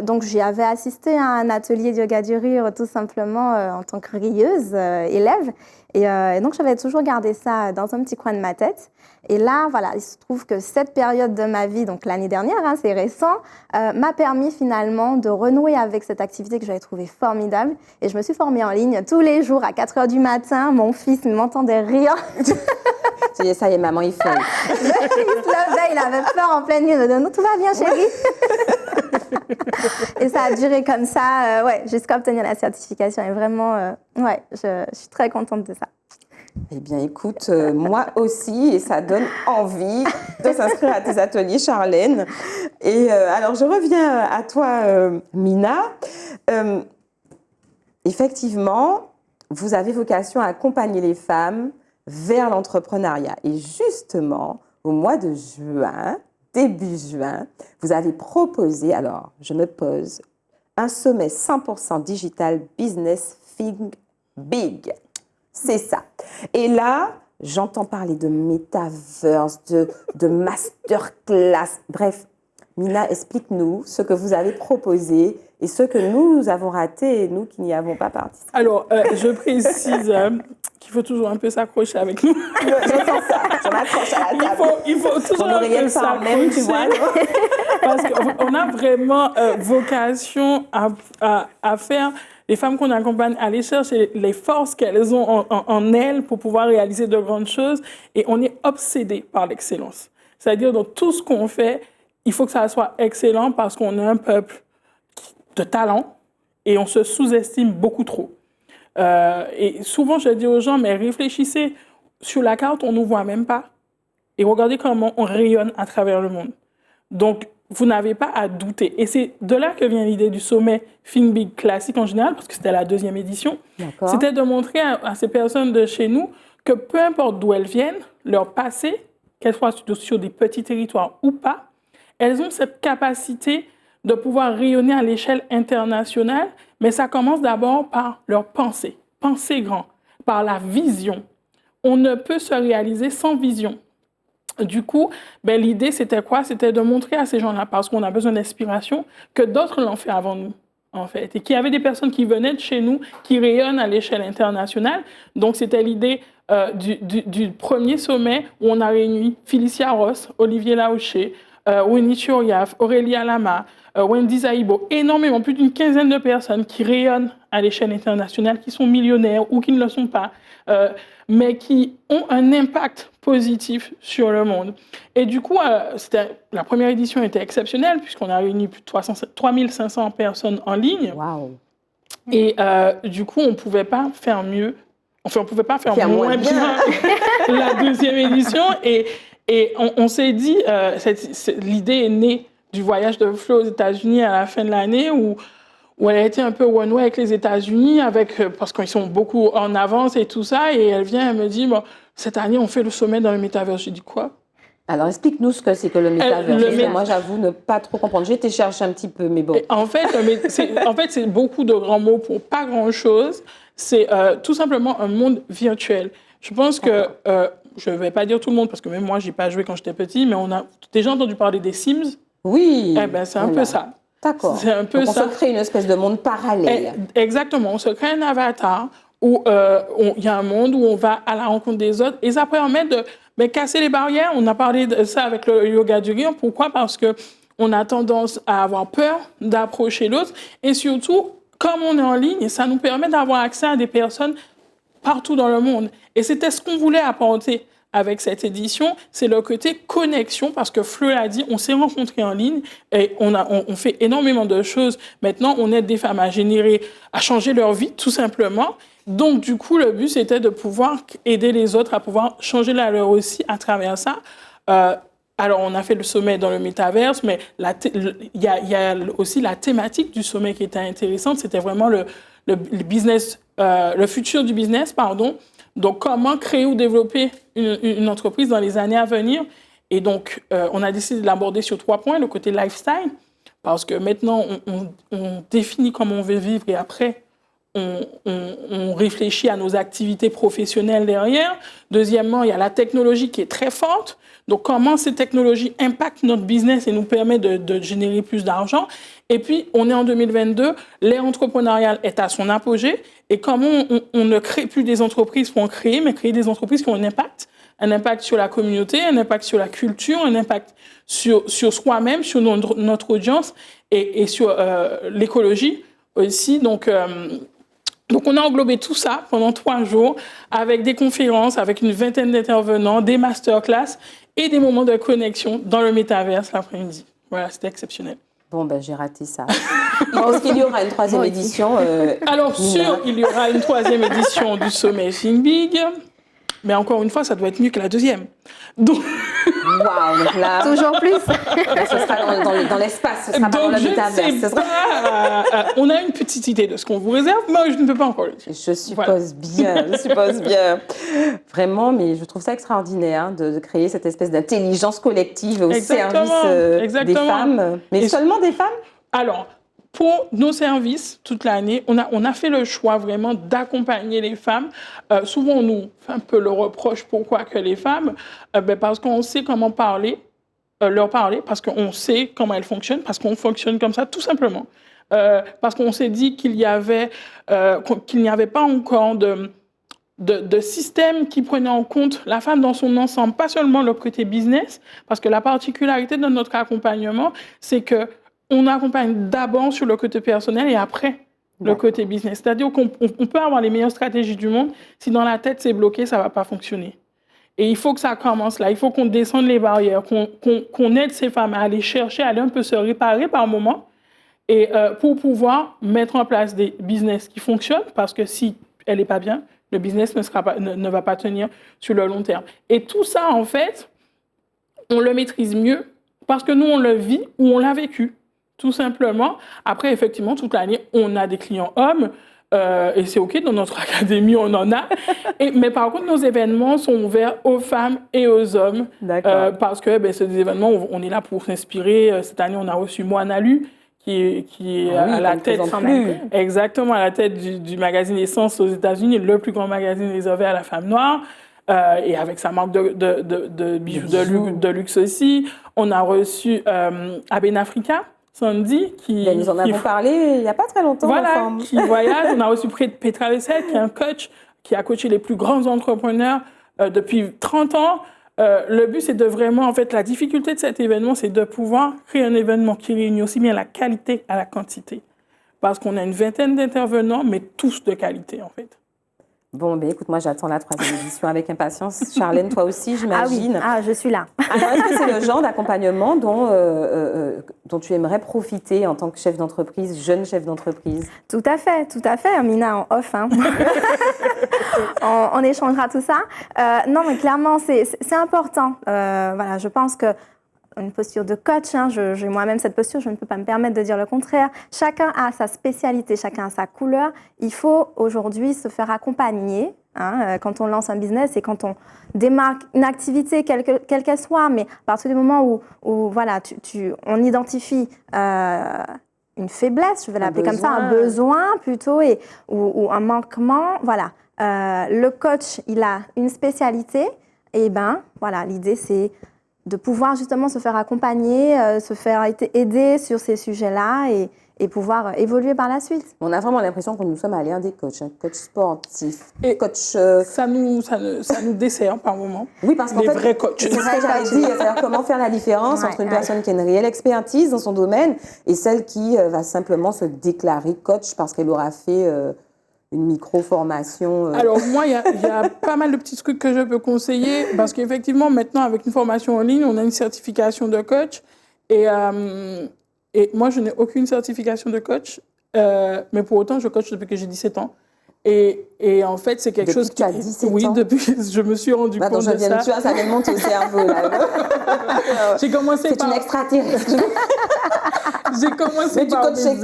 Donc, j'y avais assisté à un atelier de yoga du rire tout simplement en tant que rieuse, élève. Et donc, j'avais toujours gardé ça dans un petit coin de ma tête. Et là, il se trouve que cette période de ma vie, donc l'année dernière, c'est récent, m'a permis finalement de renouer avec cette activité que j'avais trouvée formidable. Et je me suis formée en ligne tous les jours à 4h du matin. Mon fils m'entendait rire. Ça y est, maman, il fait. Il se levait, il avait peur en pleine nuit. Il me disait, non, tout va bien, chérie. Et ça a duré comme ça, jusqu'à obtenir la certification. Et vraiment, je suis très contente de ça. Eh bien, écoute, moi aussi, et ça donne envie de s'inscrire à tes ateliers, Charlène. Et alors, je reviens à toi, Mina. Effectivement, vous avez vocation à accompagner les femmes vers l'entrepreneuriat. Et justement, au mois de juin, début juin, vous avez proposé, alors je me pose, un sommet 100% digital business think big. C'est ça. Et là, j'entends parler de metaverse, de masterclass. Bref, Mina, explique-nous ce que vous avez proposé et ce que nous avons raté et nous qui n'y avons pas participé. Alors, je précise qu'il faut toujours un peu s'accrocher avec nous. Je sens ça, je m'accroche à la table. Il faut toujours un peu s'accrocher. Tu vois, parce qu'on a vraiment vocation à faire, les femmes qu'on accompagne, aller chercher les forces qu'elles ont en elles pour pouvoir réaliser de grandes choses. Et on est obsédé par l'excellence. C'est-à-dire, dans tout ce qu'on fait, il faut que ça soit excellent parce qu'on est un peuple de talent et on se sous-estime beaucoup trop. Et souvent, je dis aux gens, mais réfléchissez, sur la carte, on ne nous voit même pas. Et regardez comment on rayonne à travers le monde. Donc, vous n'avez pas à douter. Et c'est de là que vient l'idée du sommet Think Big classique en général, parce que c'était la 2e édition. D'accord. C'était de montrer à ces personnes de chez nous que peu importe d'où elles viennent, leur passé, qu'elles soient sur des petits territoires ou pas, elles ont cette capacité de pouvoir rayonner à l'échelle internationale, mais ça commence d'abord par leur pensée. Penser grand, par la vision. On ne peut se réaliser sans vision. Du coup, l'idée, c'était quoi? C'était de montrer à ces gens-là, parce qu'on a besoin d'inspiration, que d'autres l'ont fait avant nous, en fait. Et qu'il y avait des personnes qui venaient de chez nous, qui rayonnent à l'échelle internationale. Donc, c'était l'idée du premier sommet où on a réuni Félicia Ross, Olivier Laouché, Winnie Churiaf, Aurélie Alama, Wendy Zaibo, énormément, plus d'une 15aine de personnes qui rayonnent à l'échelle internationale, qui sont millionnaires ou qui ne le sont pas, mais qui ont un impact positif sur le monde. Et du coup, la première édition était exceptionnelle puisqu'on a réuni plus de 3500 personnes en ligne. Waouh. Et du coup, on ne pouvait pas faire mieux. Enfin, on ne pouvait pas faire moins bien la 2e édition. Et on s'est dit, l'idée est née du voyage de Flo aux États-Unis à la fin de l'année où elle a été un peu one-way avec les États-Unis, parce qu'ils sont beaucoup en avance et tout ça. Et elle vient, elle me dit, cette année, on fait le sommet dans le métaverse. J'ai dit, quoi? Alors, explique-nous ce que c'est que le métaverse. Moi, j'avoue ne pas trop comprendre. J'ai été chercher un petit peu, mais bon. En fait, c'est beaucoup de grands mots pour pas grand-chose. C'est tout simplement un monde virtuel. Je pense que, je ne vais pas dire tout le monde, parce que même moi, je n'ai pas joué quand j'étais petit, mais on a déjà entendu parler des Sims. Oui. Eh ben, c'est un peu ça. D'accord. C'est un peu Donc, on ça. se crée une espèce de monde parallèle. Exactement. On se crée un avatar où il y a un monde où on va à la rencontre des autres. Et ça permet de casser les barrières. On a parlé de ça avec le yoga du rire. Pourquoi? Parce qu'on a tendance à avoir peur d'approcher l'autre. Et surtout, comme on est en ligne, ça nous permet d'avoir accès à des personnes partout dans le monde. Et c'était ce qu'on voulait apporter avec cette édition, c'est le côté connexion, parce que Fleu l'a dit, on s'est rencontrés en ligne et on fait énormément de choses. Maintenant, on aide des femmes à changer leur vie, tout simplement. Donc, du coup, le but, c'était de pouvoir aider les autres à pouvoir changer la leur aussi à travers ça. Alors, on a fait le sommet dans le métaverse, mais il y a aussi la thématique du sommet qui était intéressante. C'était vraiment le business, le futur du business, pardon. Donc, comment créer ou développer une entreprise dans les années à venir. Et donc, on a décidé de l'aborder sur 3 points. Le côté lifestyle, parce que maintenant, on définit comment on veut vivre et après, on réfléchit à nos activités professionnelles derrière. Deuxièmement, il y a la technologie qui est très forte. Donc, comment ces technologies impactent notre business et nous permettent de générer plus d'argent. Et puis, on est en 2022, l'ère entrepreneuriale est à son apogée. Et comment on ne crée plus des entreprises pour en créer, mais créer des entreprises qui ont un impact sur la communauté, un impact sur la culture, un impact sur soi-même, sur notre audience et sur l'écologie aussi. Donc, on a englobé tout ça pendant 3 jours avec des conférences, avec une vingtaine d'intervenants, des masterclass et des moments de connexion dans le métaverse l'après-midi. Voilà, c'était exceptionnel. Bon, ben, j'ai raté ça. Est-ce qu'il y aura une 3e édition Alors, sûr, il y aura une 3e édition du sommet Think Big. Mais encore une fois, ça doit être mieux que la 2e. Donc... Waouh, donc là... Toujours plus. Là, ce sera dans l'espace, ce sera pas dans le métaverse. On a une petite idée de ce qu'on vous réserve, mais je ne peux pas encore le dire. Je suppose bien. Vraiment, mais je trouve ça extraordinaire de créer cette espèce d'intelligence collective au service des femmes. Mais seulement des femmes? Alors, pour nos services, toute l'année, on a fait le choix vraiment d'accompagner les femmes. Souvent, on nous fait un peu le reproche, pourquoi que les femmes? Parce qu'on sait comment leur parler, parce qu'on sait comment elles fonctionnent, parce qu'on fonctionne comme ça, tout simplement. Parce qu'on s'est dit qu'il n'y avait pas encore de système qui prenait en compte la femme dans son ensemble, pas seulement le côté business, parce que la particularité de notre accompagnement, c'est que on accompagne d'abord sur le côté personnel et après le côté business. C'est-à-dire qu'on peut avoir les meilleures stratégies du monde. Si dans la tête, c'est bloqué, ça ne va pas fonctionner. Et il faut que ça commence là. Il faut qu'on descende les barrières, qu'on aide ces femmes à aller chercher, à aller un peu se réparer par moment et pour pouvoir mettre en place des business qui fonctionnent, parce que si elle n'est pas bien, le business ne va pas tenir sur le long terme. Et tout ça, en fait, on le maîtrise mieux parce que nous, on le vit ou on l'a vécu. Tout simplement. Après, effectivement, toute l'année, on a des clients hommes et c'est OK. Dans notre académie, on en a. Mais par contre, nos événements sont ouverts aux femmes et aux hommes. Parce que c'est des événements où on est là pour s'inspirer. Cette année, on a reçu Moana Lu, qui est à la tête, exactement, à la tête du magazine Essence aux États-Unis, le plus grand magazine réservé à la femme noire. Et avec sa marque de bijoux de luxe aussi. On a reçu Aben Africa, Sandy, nous en avons parlé il n'y a pas très longtemps. Voilà, qui voyage. On a reçu Petra Lessette, qui est un coach, qui a coaché les plus grands entrepreneurs depuis 30 ans. Le but, c'est de vraiment, en fait, la difficulté de cet événement, c'est de pouvoir créer un événement qui réunit aussi bien la qualité à la quantité. Parce qu'on a une vingtaine d'intervenants, mais tous de qualité, en fait. Bon, écoute, moi, j'attends la 3e édition avec impatience. Charlène, toi aussi, j'imagine. Ah oui, je suis là. Alors, est-ce que c'est le genre d'accompagnement dont tu aimerais profiter en tant que chef d'entreprise, jeune chef d'entreprise? Tout à fait, Amina, en off. Hein. on échangera tout ça. Non, mais clairement, c'est important. Voilà, je pense que une posture de coach, hein, j'ai moi-même cette posture, je ne peux pas me permettre de dire le contraire. Chacun a sa spécialité, chacun a sa couleur. Il faut aujourd'hui se faire accompagner quand on lance un business et quand on démarre une activité, quelle qu'elle soit, mais à partir du moment où voilà, on identifie une faiblesse, je vais l'appeler comme ça, un besoin plutôt, ou un manquement, voilà. le coach, il a une spécialité, et voilà, l'idée c'est de pouvoir justement se faire accompagner, se faire aider sur ces sujets-là et pouvoir évoluer par la suite. On a vraiment l'impression que nous sommes allés des coachs, coach sportif, coach... Ça nous dessert par moments. Oui, parce qu'en les fait, vrais coachs. C'est ça que j'allais dire, c'est-à-dire comment faire la différence entre une personne qui a une réelle expertise dans son domaine et celle qui va simplement se déclarer coach parce qu'elle aura fait une micro-formation. Alors moi, il y a pas mal de petits trucs que je peux conseiller parce qu'effectivement, maintenant, avec une formation en ligne, on a une certification de coach et moi, je n'ai aucune certification de coach, mais pour autant, je coach depuis que j'ai 17 ans. Et en fait, c'est quelque chose qui... Depuis que tu as 17 ans? Oui, depuis que je me suis rendu compte de ça. Tu vois, ça me monte au cerveau, là. J'ai commencé par... C'est une extraterrestre. J'ai commencé par mes amis.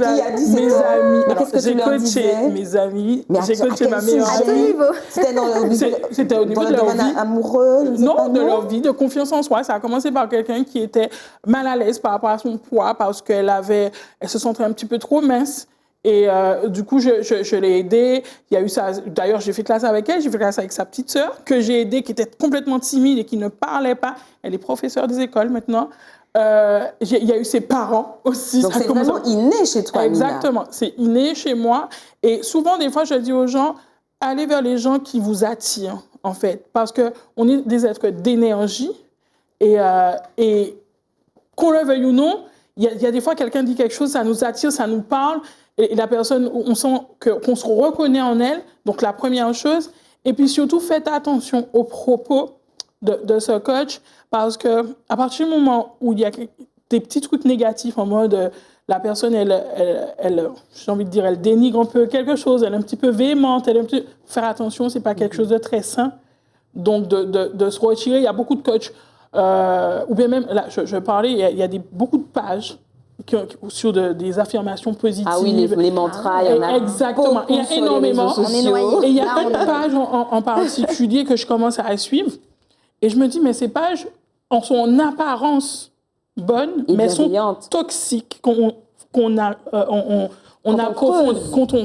Mais qu'est-ce que tu leur disais? Mes amis. J'ai coaché ma meilleure amie. À tout niveau. C'était au niveau de leur vie. Amoureux? Non, de leur vie, de confiance en soi. Ça a commencé par quelqu'un qui était mal à l'aise par rapport à son poids parce qu'elle se sentait un petit peu trop mince. Et du coup, je l'ai aidée. Il y a eu ça. D'ailleurs, j'ai fait classe avec elle. J'ai fait classe avec sa petite sœur que j'ai aidée, qui était complètement timide et qui ne parlait pas. Elle est professeure des écoles maintenant. Il y a eu ses parents aussi. Donc, c'est vraiment inné chez toi, Exactement. Mina. C'est inné chez moi. Et souvent, des fois, je dis aux gens, allez vers les gens qui vous attirent, en fait. Parce qu'on est des êtres d'énergie. Et qu'on le veuille ou non, il y a des fois, quelqu'un dit quelque chose, ça nous attire, ça nous parle. Et la personne, on sent qu'on se reconnaît en elle. Donc, la première chose. Et puis, surtout, faites attention aux propos de ce coach. Parce qu'à partir du moment où il y a des petits trucs négatifs en mode la personne, elle j'ai envie de dire, elle dénigre un peu quelque chose, elle est un petit peu véhémente, faire attention, c'est pas quelque chose de très sain. Donc, de se retirer. Il y a beaucoup de coachs, ou bien même, là, je parlais, il y a beaucoup de pages sur des affirmations positives. Ah oui, les mantras, il y en a. Exactement. Il y a énormément. Et il y a une page en particulier que je commence à suivre. Et je me dis, mais ces pages, en son apparence bonne, mais sont toxiques quand on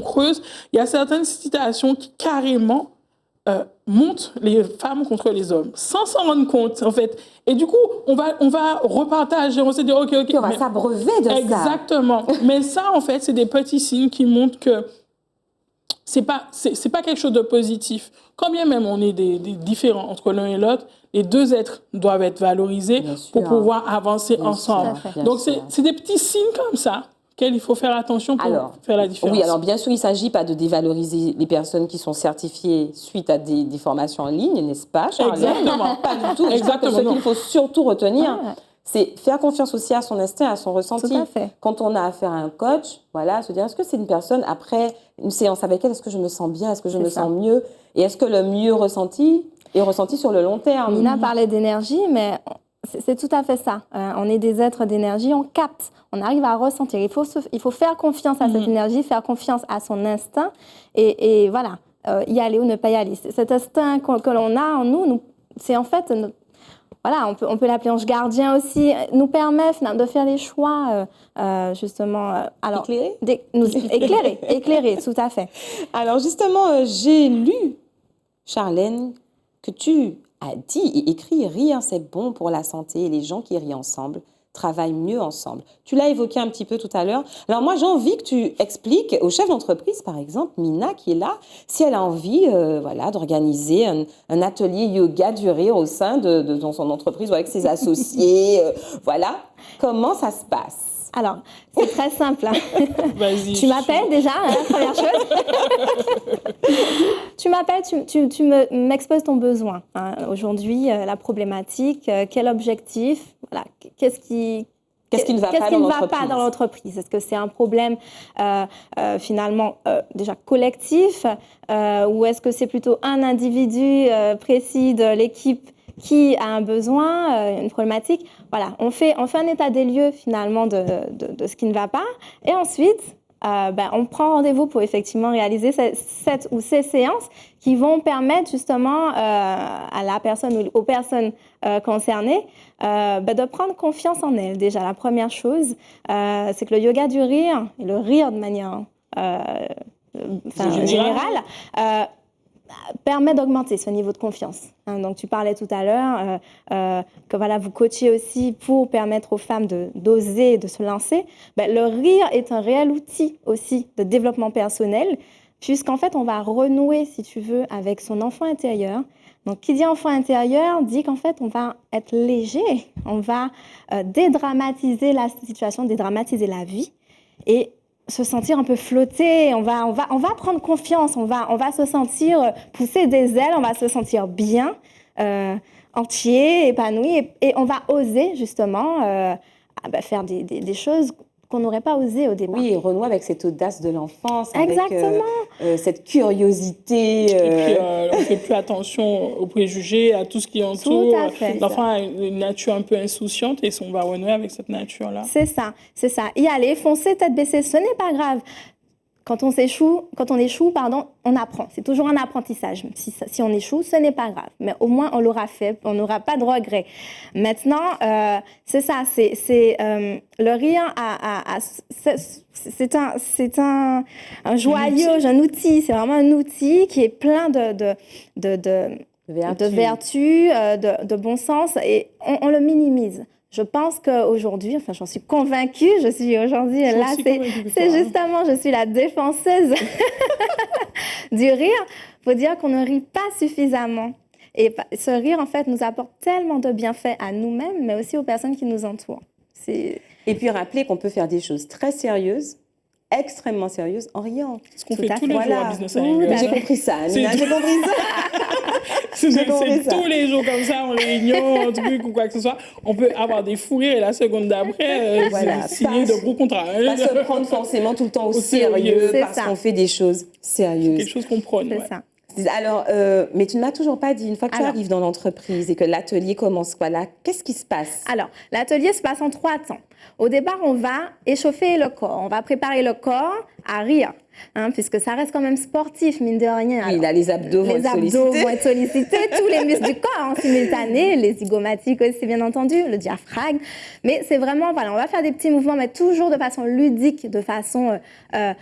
creuse. Il y a certaines citations qui carrément montent les femmes contre les hommes, sans s'en rendre compte, en fait. Et du coup, on va repartager, on s'est dit, OK. On va s'abreuver de ça. Exactement. Mais ça, en fait, c'est des petits signes qui montrent que c'est pas quelque chose de positif. Quand bien même on est des différents entre l'un et l'autre, les deux êtres doivent être valorisés pour pouvoir avancer ensemble. Donc, c'est des petits signes comme ça auxquels il faut faire attention pour faire la différence. Oui, alors bien sûr, il ne s'agit pas de dévaloriser les personnes qui sont certifiées suite à des formations en ligne, n'est-ce pas, Charlotte? Exactement. Pas du tout. Je crois que ce qu'il faut surtout retenir, c'est faire confiance aussi à son instinct, à son ressenti. Tout à fait. Quand on a affaire à un coach, voilà, se dire, est-ce que c'est une personne, après une séance avec elle, est-ce que je me sens bien, est-ce que je me sens mieux? Et est-ce que le mieux ressenti est ressenti sur le long terme? Mina parlait d'énergie, mais c'est tout à fait ça. On est des êtres d'énergie, on capte, on arrive à ressentir. Il faut faire confiance à cette énergie, faire confiance à son instinct et voilà, y aller ou ne pas y aller. Cet instinct que l'on a en nous c'est en fait... Voilà, on peut l'appeler ange gardien aussi, nous permet de faire des choix, justement... Éclairer, tout à fait. Alors justement, j'ai lu, Charlène, que tu as dit et écrit « Rire, c'est bon pour la santé et les gens qui rient ensemble travaillent mieux ensemble ». Tu l'as évoqué un petit peu tout à l'heure. Alors moi, j'ai envie que tu expliques au chef d'entreprise, par exemple, Mina, qui est là, si elle a envie d'organiser un atelier yoga du rire au sein de son entreprise ou avec ses associés. Voilà. Comment ça se passe? Alors, c'est très simple. Vas-y. Tu m'appelles déjà, première chose. Tu m'appelles, tu m'exposes ton besoin. Aujourd'hui, la problématique, quel objectif, voilà, qu'est-ce qui ne va pas dans l'entreprise? Est-ce que c'est un problème finalement déjà collectif ou est-ce que c'est plutôt un individu précis de l'équipe qui a un besoin, une problématique? Voilà, on fait un état des lieux finalement de ce qui ne va pas et ensuite on prend rendez-vous pour effectivement réaliser cette ou ces séances qui vont permettre justement à la personne ou aux personnes concernées de prendre confiance en elles. Déjà, la première chose, c'est que le yoga du rire, et le rire de manière générale, permet d'augmenter ce niveau de confiance. Donc, tu parlais tout à l'heure que voilà, vous coachez aussi pour permettre aux femmes d'oser, de se lancer. Le rire est un réel outil aussi de développement personnel, puisqu'en fait, on va renouer, si tu veux, avec son enfant intérieur. Donc, qui dit enfant intérieur dit qu'en fait, on va être léger, on va dédramatiser la situation, dédramatiser la vie et se sentir un peu flotté, on va prendre confiance, on va se sentir pousser des ailes, on va se sentir bien, entier, épanoui, et on va oser justement faire des choses qu'on n'aurait pas osé au départ. Oui, et renouer avec cette audace de l'enfance, Exactement. avec cette curiosité. Et puis, on ne fait plus attention aux préjugés, à tout ce qui entoure. Tout à fait. L'enfant a une nature un peu insouciante et on va renouer avec cette nature-là. C'est ça. Y aller, foncer, tête baissée, ce n'est pas grave. Quand on échoue, on apprend. C'est toujours un apprentissage. Si on échoue, ce n'est pas grave. Mais au moins, on l'aura fait. On n'aura pas de regrets. Maintenant, c'est ça. Le rire, c'est un joyau, un outil. C'est vraiment un outil qui est plein de vertus, de bon sens. Et on le minimise. Je pense qu'aujourd'hui, j'en suis convaincue, je suis justement, je suis la défenseuse du rire. Il faut dire qu'on ne rit pas suffisamment. Et ce rire, en fait, nous apporte tellement de bienfaits à nous-mêmes, mais aussi aux personnes qui nous entourent. Et puis, rappeler qu'on peut faire des choses très sérieuses, extrêmement sérieuses, en riant. Ce qu'on fait tous les jours à Business Angle. J'ai compris ça, Amina, j'ai compris ça. C'est tous les jours comme ça, en réunion, en truc ou quoi que ce soit. On peut avoir des fous rires et la seconde d'après, signer de gros contrats. Pas se prendre forcément tout le temps au sérieux parce qu'on fait des choses sérieuses. Quelque chose qu'on prône. C'est ça. Alors, mais tu ne m'as toujours pas dit, une fois que tu arrives dans l'entreprise et que l'atelier commence, qu'est-ce qui se passe? Alors, l'atelier se passe en 3 temps. Au départ, on va échauffer le corps, on va préparer le corps à rire. Puisque ça reste quand même sportif, mine de rien. Alors, là, les abdos vont être sollicités, tous les muscles du corps en simultané, les zygomatiques aussi, bien entendu, le diaphragme. Mais c'est vraiment, on va faire des petits mouvements, mais toujours de façon ludique, de façon, un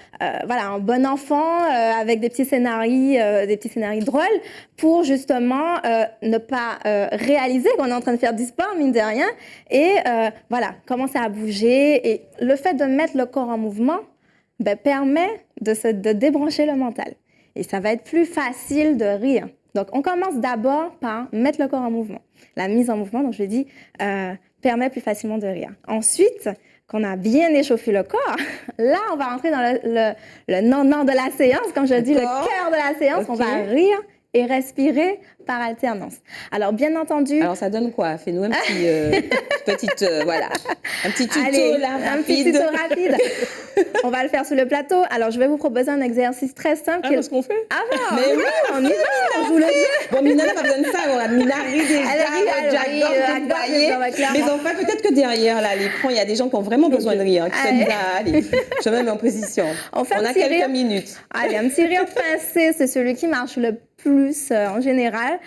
bon enfant, avec des petits scénarios drôles, pour justement ne pas réaliser qu'on est en train de faire du sport, mine de rien, et commencer à bouger. Et le fait de mettre le corps en mouvement, permet de débrancher le mental. Et ça va être plus facile de rire. Donc, on commence d'abord par mettre le corps en mouvement. La mise en mouvement, donc je dis, permet plus facilement de rire. Ensuite, qu'on a bien échauffé le corps, là, on va rentrer dans le non-non de la séance, comme je dis, le cœur de la séance. Okay. On va rire et respirer par alternance. Alors, bien entendu... Alors, ça donne quoi? Fais-nous un petit, un petit tuto. Allez, là, rapide. Un petit tuto rapide. On va le faire sur le plateau. Alors, je vais vous proposer un exercice très simple. C'est ce qu'on fait? Ah bon? Mais oui, on y va, on joue le jeu. Bon, Mina n'a pas besoin de ça. Mina rit déjà, mais enfin, peut-être que derrière là, l'écran, il y a des gens qui ont vraiment besoin de rire. Allez, je me mets en position. On a quelques minutes. Allez, un petit rire pincé, c'est celui qui marche le plus en général.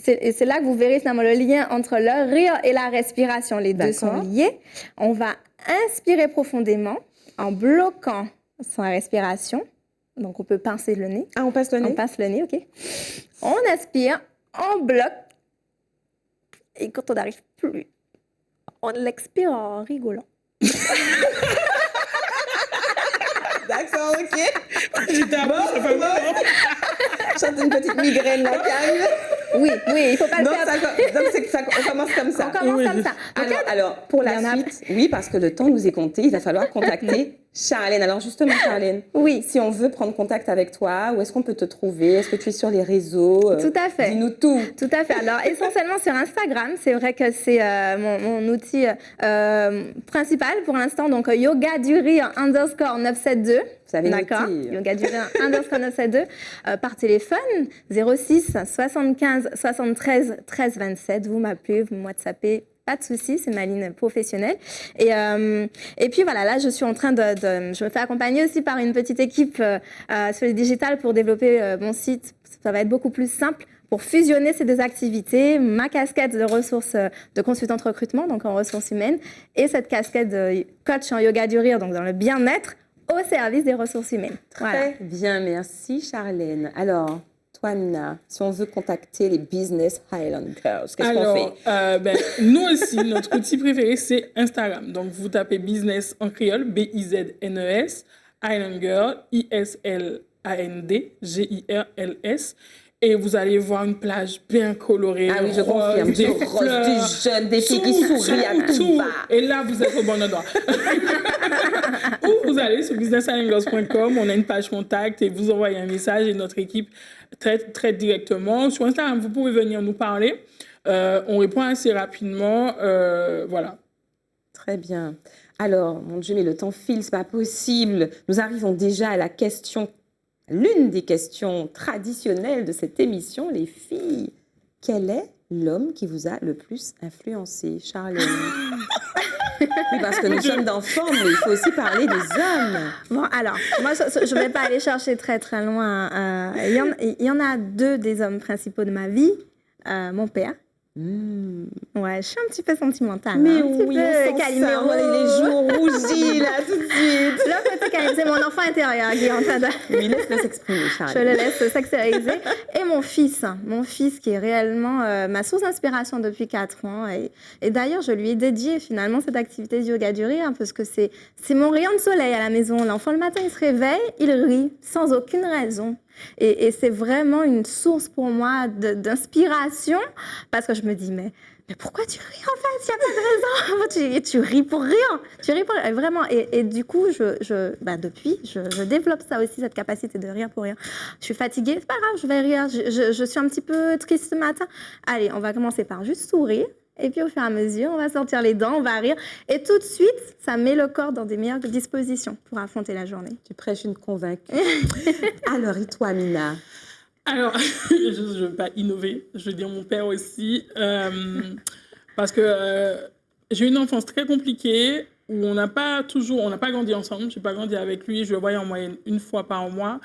Et c'est là que vous verrez finalement le lien entre le rire et la respiration. Les deux sont liés. On va inspirer profondément en bloquant sa respiration. Donc, on peut pincer le nez. Ah, on pince le nez? On pince le nez, OK. On inspire, on bloque. Et quand on n'arrive plus, on l'expire en rigolant. D'accord, OK. J'étais à ça fait chante une petite migraine, là, calme. Oui, il ne faut pas le faire. Donc, on commence comme ça. On commence comme ça. Alors, pour la suite, oui, parce que le temps nous est compté, il va falloir contacter Charlène. Alors, justement, Charlène, si on veut prendre contact avec toi, où est-ce qu'on peut te trouver? Est-ce que tu es sur les réseaux? Tout à fait. Dis-nous tout. Tout à fait. Alors, essentiellement sur Instagram. C'est vrai que c'est mon outil principal pour l'instant. Donc, Yoga du Rire _972. Vous avez D'accord. noté. Yoga du Rire _972. Par téléphone, 06 75 73 13 27. Vous m'appelez, vous me WhatsAppez. Pas de souci, c'est ma ligne professionnelle. Et puis voilà, là, je suis en train je me fais accompagner aussi par une petite équipe sur les digitales pour développer mon site. Ça va être beaucoup plus simple pour fusionner ces deux activités, ma casquette de ressources de consultante recrutement, donc en ressources humaines, et cette casquette de coach en yoga du rire, donc dans le bien-être, au service des ressources humaines. Très bien, merci Charlène. Alors, toi, Amina, si on veut contacter les Business Highland Girls, qu'est-ce qu'on fait? Nous aussi, notre outil préféré, c'est Instagram. Donc, vous tapez business en créole, B-I-Z-N-E-S, Highland Girl, I-S-L-A-N-D-G-I-R-L-S. Et vous allez voir une plage bien colorée. Ah oui, je confirme. Des Rose, fleurs, des jeunes, des filles qui sourient à tout va. Et là, vous êtes au bon endroit. Ou vous allez sur businesshighlandgirls.com, on a une page contact et vous envoyez un message et notre équipe traite directement. Sur Instagram, vous pouvez venir nous parler. On répond assez rapidement. Voilà. Très bien. Alors, mon Dieu, mais le temps file, c'est pas possible. Nous arrivons déjà à l'une des questions traditionnelles de cette émission, les filles. Quel est l'homme qui vous a le plus influencé, Charlène? Oui, parce que nous sommes d'enfants, mais il faut aussi parler des hommes. Bon, alors, moi, je ne vais pas aller chercher très, très loin. Il y en a deux des hommes principaux de ma vie. Mon père. Ouais, je suis un petit peu sentimentale. Mais un petit oui, peu on sent Calimero. ça, les joues rougis, là, tout de suite. Là, c'est mon enfant intérieur qui est en train de... Oui, laisse-le s'exprimer, Charlène. Je le laisse s'extérioriser. Et mon fils qui est réellement ma source d'inspiration depuis 4 ans. Et d'ailleurs, je lui ai dédié finalement cette activité de yoga du rire, parce que c'est mon rayon de soleil à la maison. L'enfant, le matin, il se réveille, il rit sans aucune raison. Et c'est vraiment une source pour moi d'inspiration, parce que je me dis, mais pourquoi tu ris en fait? Il n'y a pas de raison. Tu ris pour rire. Tu ris pour rire. Vraiment. Et du coup, depuis, je développe ça aussi, cette capacité de rire pour rire. Je suis fatiguée, c'est pas grave, je vais rire. Je suis un petit peu triste ce matin. Allez, on va commencer par juste sourire. Et puis, au fur et à mesure, on va sortir les dents, on va rire. Et tout de suite, ça met le corps dans des meilleures dispositions pour affronter la journée. Tu prêches une convaincue. Alors, et toi, Amina? Alors, je ne vais pas innover. Je vais dire mon père aussi. Parce que j'ai eu une enfance très compliquée où on n'a pas grandi ensemble. Je n'ai pas grandi avec lui. Je le voyais en moyenne 1 fois par mois.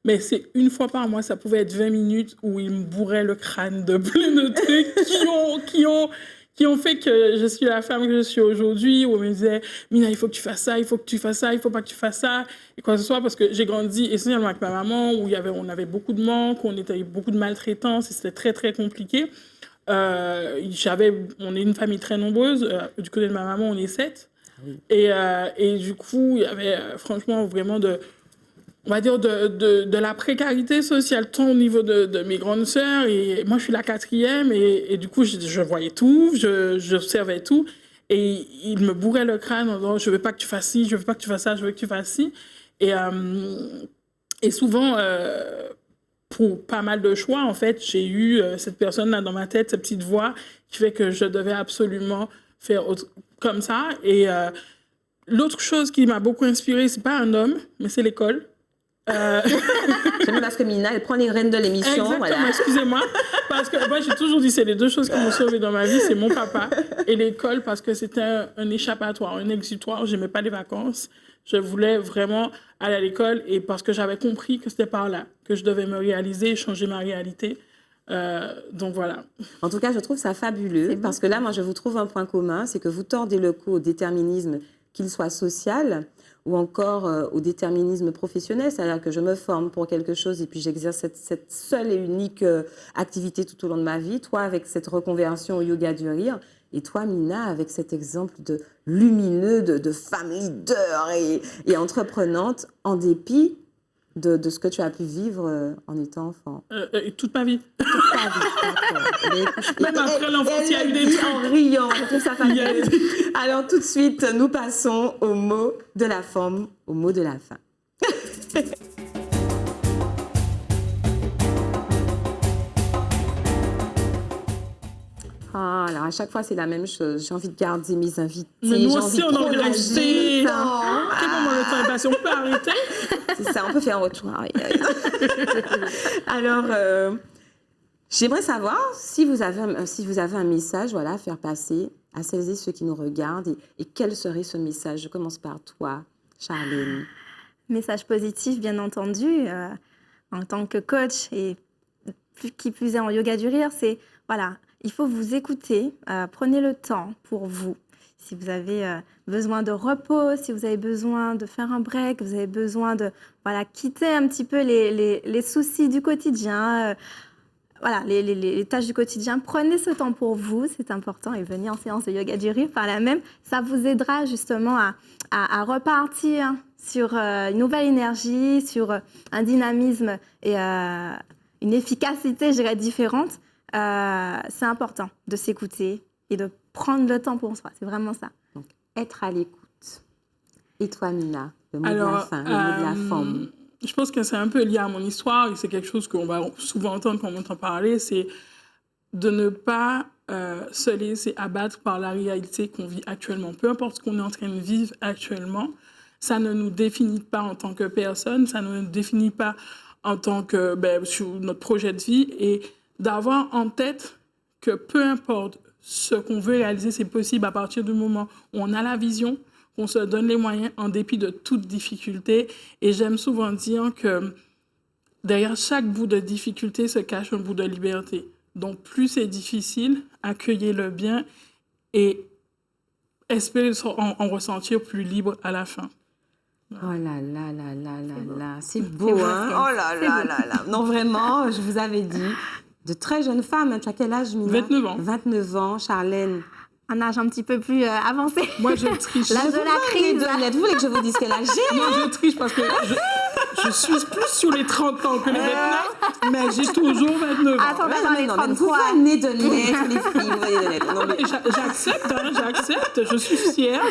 Mais c'est 1 fois par mois, ça pouvait être 20 minutes où il me bourrait le crâne de plein de trucs qui ont fait que je suis la femme que je suis aujourd'hui, où on me disait « Mina, il faut que tu fasses ça, il faut que tu fasses ça, il faut pas que tu fasses ça », et quoi que ce soit, parce que j'ai grandi essentiellement avec ma maman, où on avait beaucoup de manques, on était beaucoup de maltraitance, et c'était très, très compliqué. On est une famille très nombreuse, du côté de ma maman, on est 7, oui. Et du coup, il y avait franchement vraiment on va dire de la précarité sociale, tant au niveau de mes grandes sœurs, et moi je suis la 4e, et du coup je voyais tout, j'observais tout, et il me bourrait le crâne en disant « je veux pas que tu fasses ci, je veux pas que tu fasses ça, je veux que tu fasses ci ». Et souvent, pour pas mal de choix, en fait, j'ai eu cette personne-là dans ma tête, cette petite voix qui fait que je devais absolument faire comme ça. Et l'autre chose qui m'a beaucoup inspirée, c'est pas un homme, mais c'est l'école. J'aime parce que Mina, elle prend les rênes de l'émission. Exactement, voilà. Excusez-moi. Parce que moi, j'ai toujours dit, c'est les 2 choses qui m'ont sauvée dans ma vie, c'est mon papa et l'école, parce que c'était un échappatoire, un exutoire. J'aimais pas les vacances. Je voulais vraiment aller à l'école, et parce que j'avais compris que c'était par là que je devais me réaliser et changer ma réalité. Donc voilà. En tout cas, je trouve ça fabuleux, parce que là, moi, je vous trouve un point commun, c'est que vous tordez le cou au déterminisme, qu'il soit social ou encore au déterminisme professionnel, c'est-à-dire que je me forme pour quelque chose et puis j'exerce cette seule et unique activité tout au long de ma vie. Toi, avec cette reconversion au yoga du rire, et toi, Mina, avec cet exemple de lumineux, de femme leader et entreprenante, en dépit de ce que tu as pu vivre en étant enfant. Toute ma vie. Toute ta vie, d'accord. Même après l'enfance, il y a eu des trucs. En riant, je trouve ça fabuleux. Alors tout de suite, nous passons au mot de la forme, au mot de la fin. Ah, alors à chaque fois, c'est la même chose. J'ai envie de garder mes invités. Mais nous aussi, on a envie de rester. Quel moment le temps est passé, on peut arrêter. C'est ça, on peut faire autre chose. Alors, j'aimerais savoir si vous avez un message à faire passer à celles et ceux qui nous regardent. Et quel serait ce message? Je commence par toi, Charlène. Message positif, bien entendu. En tant que coach, et qui plus est en yoga du rire, c'est, voilà, il faut vous écouter, prenez le temps pour vous. Si vous avez besoin de repos, si vous avez besoin de faire un break, vous avez besoin de quitter un petit peu les soucis du quotidien, les tâches du quotidien, prenez ce temps pour vous, c'est important, et venez en séance de yoga du rire par là même. Ça vous aidera justement à repartir sur une nouvelle énergie, sur un dynamisme et une efficacité, je dirais, différente. C'est important de s'écouter et de prendre le temps pour soi. C'est vraiment ça. Donc, être à l'écoute. Et toi, Mina, le mot de la fin, le mot de la forme. Je pense que c'est un peu lié à mon histoire et c'est quelque chose qu'on va souvent entendre quand on entend parler, c'est de ne pas se laisser abattre par la réalité qu'on vit actuellement. Peu importe ce qu'on est en train de vivre actuellement, ça ne nous définit pas en tant que personne, ça ne nous définit pas en tant que sur notre projet de vie, et d'avoir en tête que peu importe ce qu'on veut réaliser, c'est possible à partir du moment où on a la vision, qu'on se donne les moyens en dépit de toute difficulté. Et j'aime souvent dire que derrière chaque bout de difficulté se cache un bout de liberté. Donc plus c'est difficile, accueillez-le bien et espérez en ressentir plus libre à la fin. Oh là là là là là là, c'est beau, hein? Oh là là là là. Non, vraiment, je vous avais dit, de très jeunes femmes. Tu as quel âge, Mina? 29 ans. 29 ans, Charlène. Un âge un petit peu plus avancé. Moi, je triche. L'âge de la crise. Vous voulez que je vous dise quel âge j'ai? Non, je triche parce que je suis plus sur les 30 ans que les 29, mais j'ai toujours 29 ans. Attends, dans les 33. Vous venez de naître, les filles, vous venez de naître. Non, mais... J'accepte. Je suis fière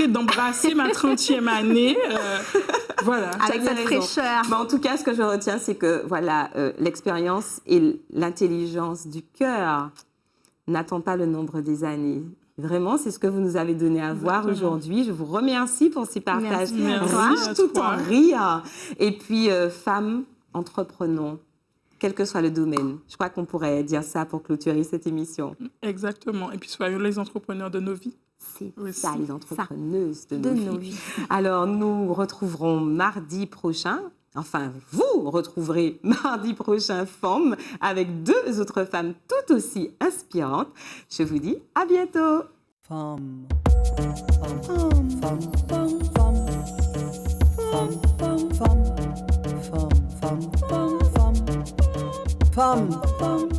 d'embrasser ma 30e année. Voilà. Avec cette fraîcheur. Mais en tout cas, ce que je retiens, c'est que l'expérience et l'intelligence du cœur n'attend pas le nombre des années. Vraiment, c'est ce que vous nous avez donné à voir aujourd'hui. Je vous remercie pour ces partages riches, tout en rire. Et puis, femmes, entreprenons, quel que soit le domaine. Je crois qu'on pourrait dire ça pour clôturer cette émission. Exactement. Et puis, soyons les entrepreneurs de nos vies. C'est ça, les entrepreneuses de nos vies. Alors, nous retrouverons mardi prochain. Enfin, vous retrouverez mardi prochain Femme avec 2 autres femmes tout aussi inspirantes. Je vous dis à bientôt. Femme, femme, femme, femme, femme, femme, femme, femme, femme, femme, femme, femme, femme.